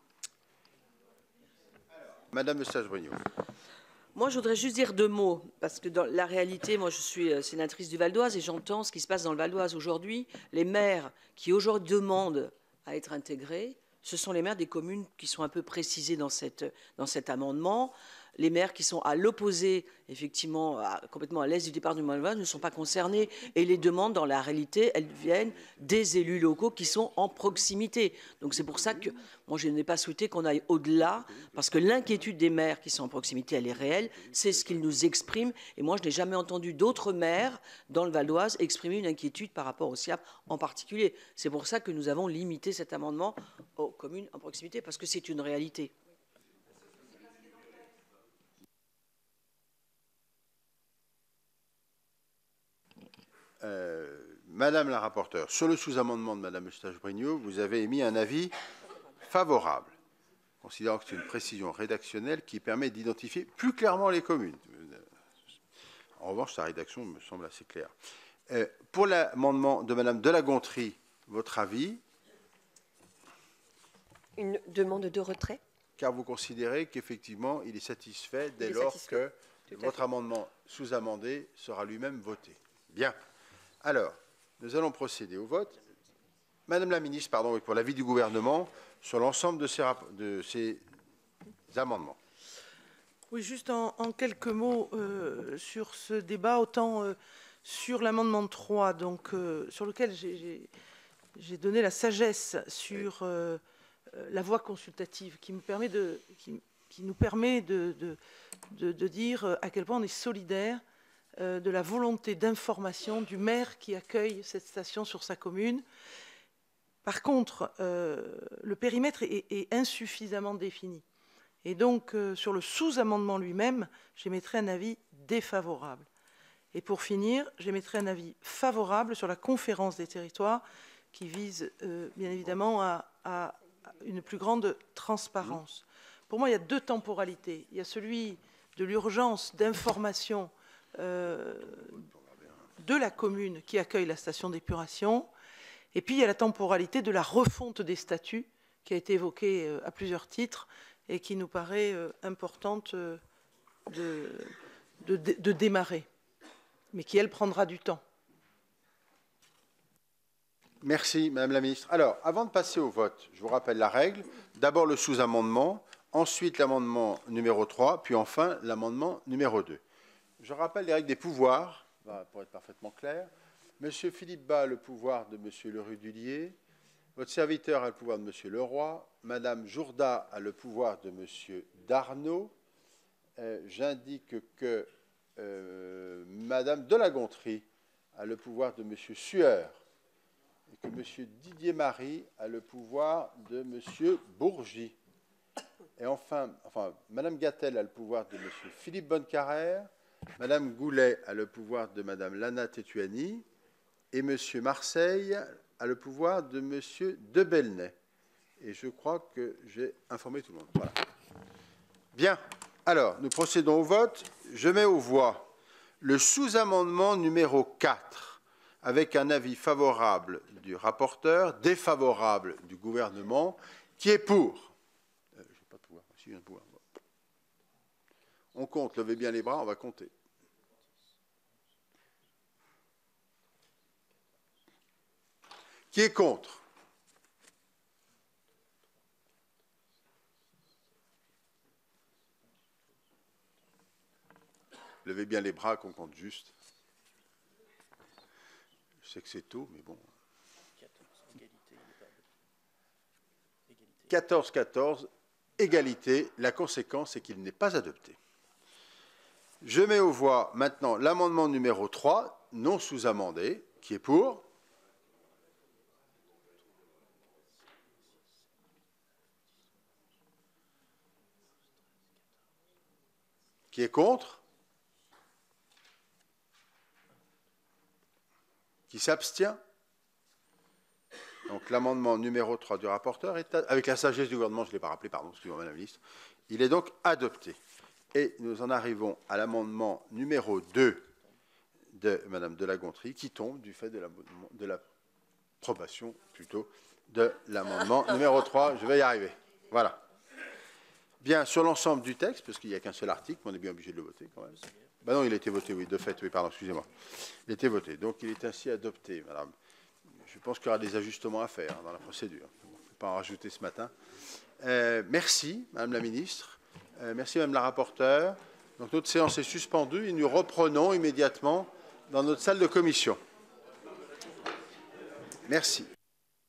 Madame Eustache-Brinio. Moi, je voudrais juste dire 2 mots, parce que dans la réalité, moi, je suis sénatrice du Val-d'Oise et j'entends ce qui se passe dans le Val-d'Oise aujourd'hui. Les maires qui aujourd'hui demandent à être intégrés, ce sont les maires des communes qui sont un peu précisées dans cet amendement. Les maires qui sont à l'opposé, effectivement, complètement à l'est du département du Val-d'Oise, ne sont pas concernés. Et les demandes, dans la réalité, elles viennent des élus locaux qui sont en proximité. Donc c'est pour ça que moi, je n'ai pas souhaité qu'on aille au-delà, parce que l'inquiétude des maires qui sont en proximité, elle est réelle. C'est ce qu'ils nous expriment. Et moi, je n'ai jamais entendu d'autres maires dans le Val-d'Oise exprimer une inquiétude par rapport au SIAP en particulier. C'est pour ça que nous avons limité cet amendement aux communes en proximité, parce que c'est une réalité. Madame la rapporteure, sur le sous-amendement de Madame Eustache-Brinio, vous avez émis un avis favorable, considérant que c'est une précision rédactionnelle qui permet d'identifier plus clairement les communes. En revanche, sa rédaction me semble assez claire. Pour l'amendement de Madame de la Gontrie, votre avis? Une demande de retrait. Car vous considérez qu'effectivement, il est satisfait dès lors que votre amendement sous-amendé sera lui-même voté. Bien. Alors, nous allons procéder au vote. Madame la ministre, pardon, pour l'avis du gouvernement sur l'ensemble de ces amendements. Oui, juste en quelques mots sur ce débat, autant sur l'amendement 3, donc, sur lequel j'ai donné la sagesse sur la voie consultative, qui nous permet de dire à quel point on est solidaire de la volonté d'information du maire qui accueille cette station sur sa commune. Par contre, le périmètre est insuffisamment défini. Et donc, sur le sous-amendement lui-même, j'émettrai un avis défavorable. Et pour finir, j'émettrai un avis favorable sur la conférence des territoires qui vise, bien évidemment, à une plus grande transparence. Pour moi, il y a 2 temporalités. Il y a celui de l'urgence d'information de la commune qui accueille la station d'épuration. Et puis, il y a la temporalité de la refonte des statuts qui a été évoquée à plusieurs titres et qui nous paraît importante de démarrer, mais qui, elle, prendra du temps. Merci, Madame la Ministre. Alors, avant de passer au vote, je vous rappelle la règle. D'abord le sous-amendement, ensuite l'amendement numéro 3, puis enfin l'amendement numéro 2. Je rappelle les règles des pouvoirs, pour être parfaitement clair. Monsieur Philippe Bas a le pouvoir de Monsieur Le Rudulier. Votre serviteur a le pouvoir de Monsieur Leroy. Madame Jourda a le pouvoir de Monsieur Darnaud. J'indique que Madame de la Gontrie a le pouvoir de Monsieur Sueur. Et que M. Didier Marie a le pouvoir de M. Bourgi. Et enfin, Mme Gattel a le pouvoir de M. Philippe Bonnecarrère, Mme Goulet a le pouvoir de Mme Lana Tetuani, et M. Marseille a le pouvoir de M. Debelnay. Et je crois que j'ai informé tout le monde. Voilà. Bien. Alors, nous procédons au vote. Je mets aux voix le sous-amendement numéro 4. Avec un avis favorable du rapporteur, défavorable du gouvernement, qui est pour. Je n'ai pas de pouvoir. Si, j'ai un pouvoir. On compte, levez bien les bras, on va compter. Qui est contre? Levez bien les bras, qu'on compte juste. Je sais que c'est tôt, mais bon. 14-14, égalité. La conséquence est qu'il n'est pas adopté. Je mets aux voix maintenant l'amendement numéro 3, non sous-amendé, qui est pour. Qui est contre? Qui s'abstient? Donc l'amendement numéro 3 du rapporteur est avec la sagesse du gouvernement, je ne l'ai pas rappelé, pardon, excusez-moi Madame la Ministre, il est donc adopté. Et nous en arrivons à l'amendement numéro 2 de Madame de la Gontrie, qui tombe du fait de l'approbation plutôt de l'amendement numéro 3. Je vais y arriver. Voilà. Bien, sur l'ensemble du texte, parce qu'il n'y a qu'un seul article, mais on est bien obligé de le voter quand même. Ben non, il a été voté, oui, de fait, oui, pardon, excusez-moi. Il a été voté, donc il est ainsi adopté, madame. Je pense qu'il y aura des ajustements à faire dans la procédure. On ne peut pas en rajouter ce matin. Merci, Madame la Ministre. Merci, Madame la rapporteure. Donc notre séance est suspendue et nous reprenons immédiatement dans notre salle de commission. Merci.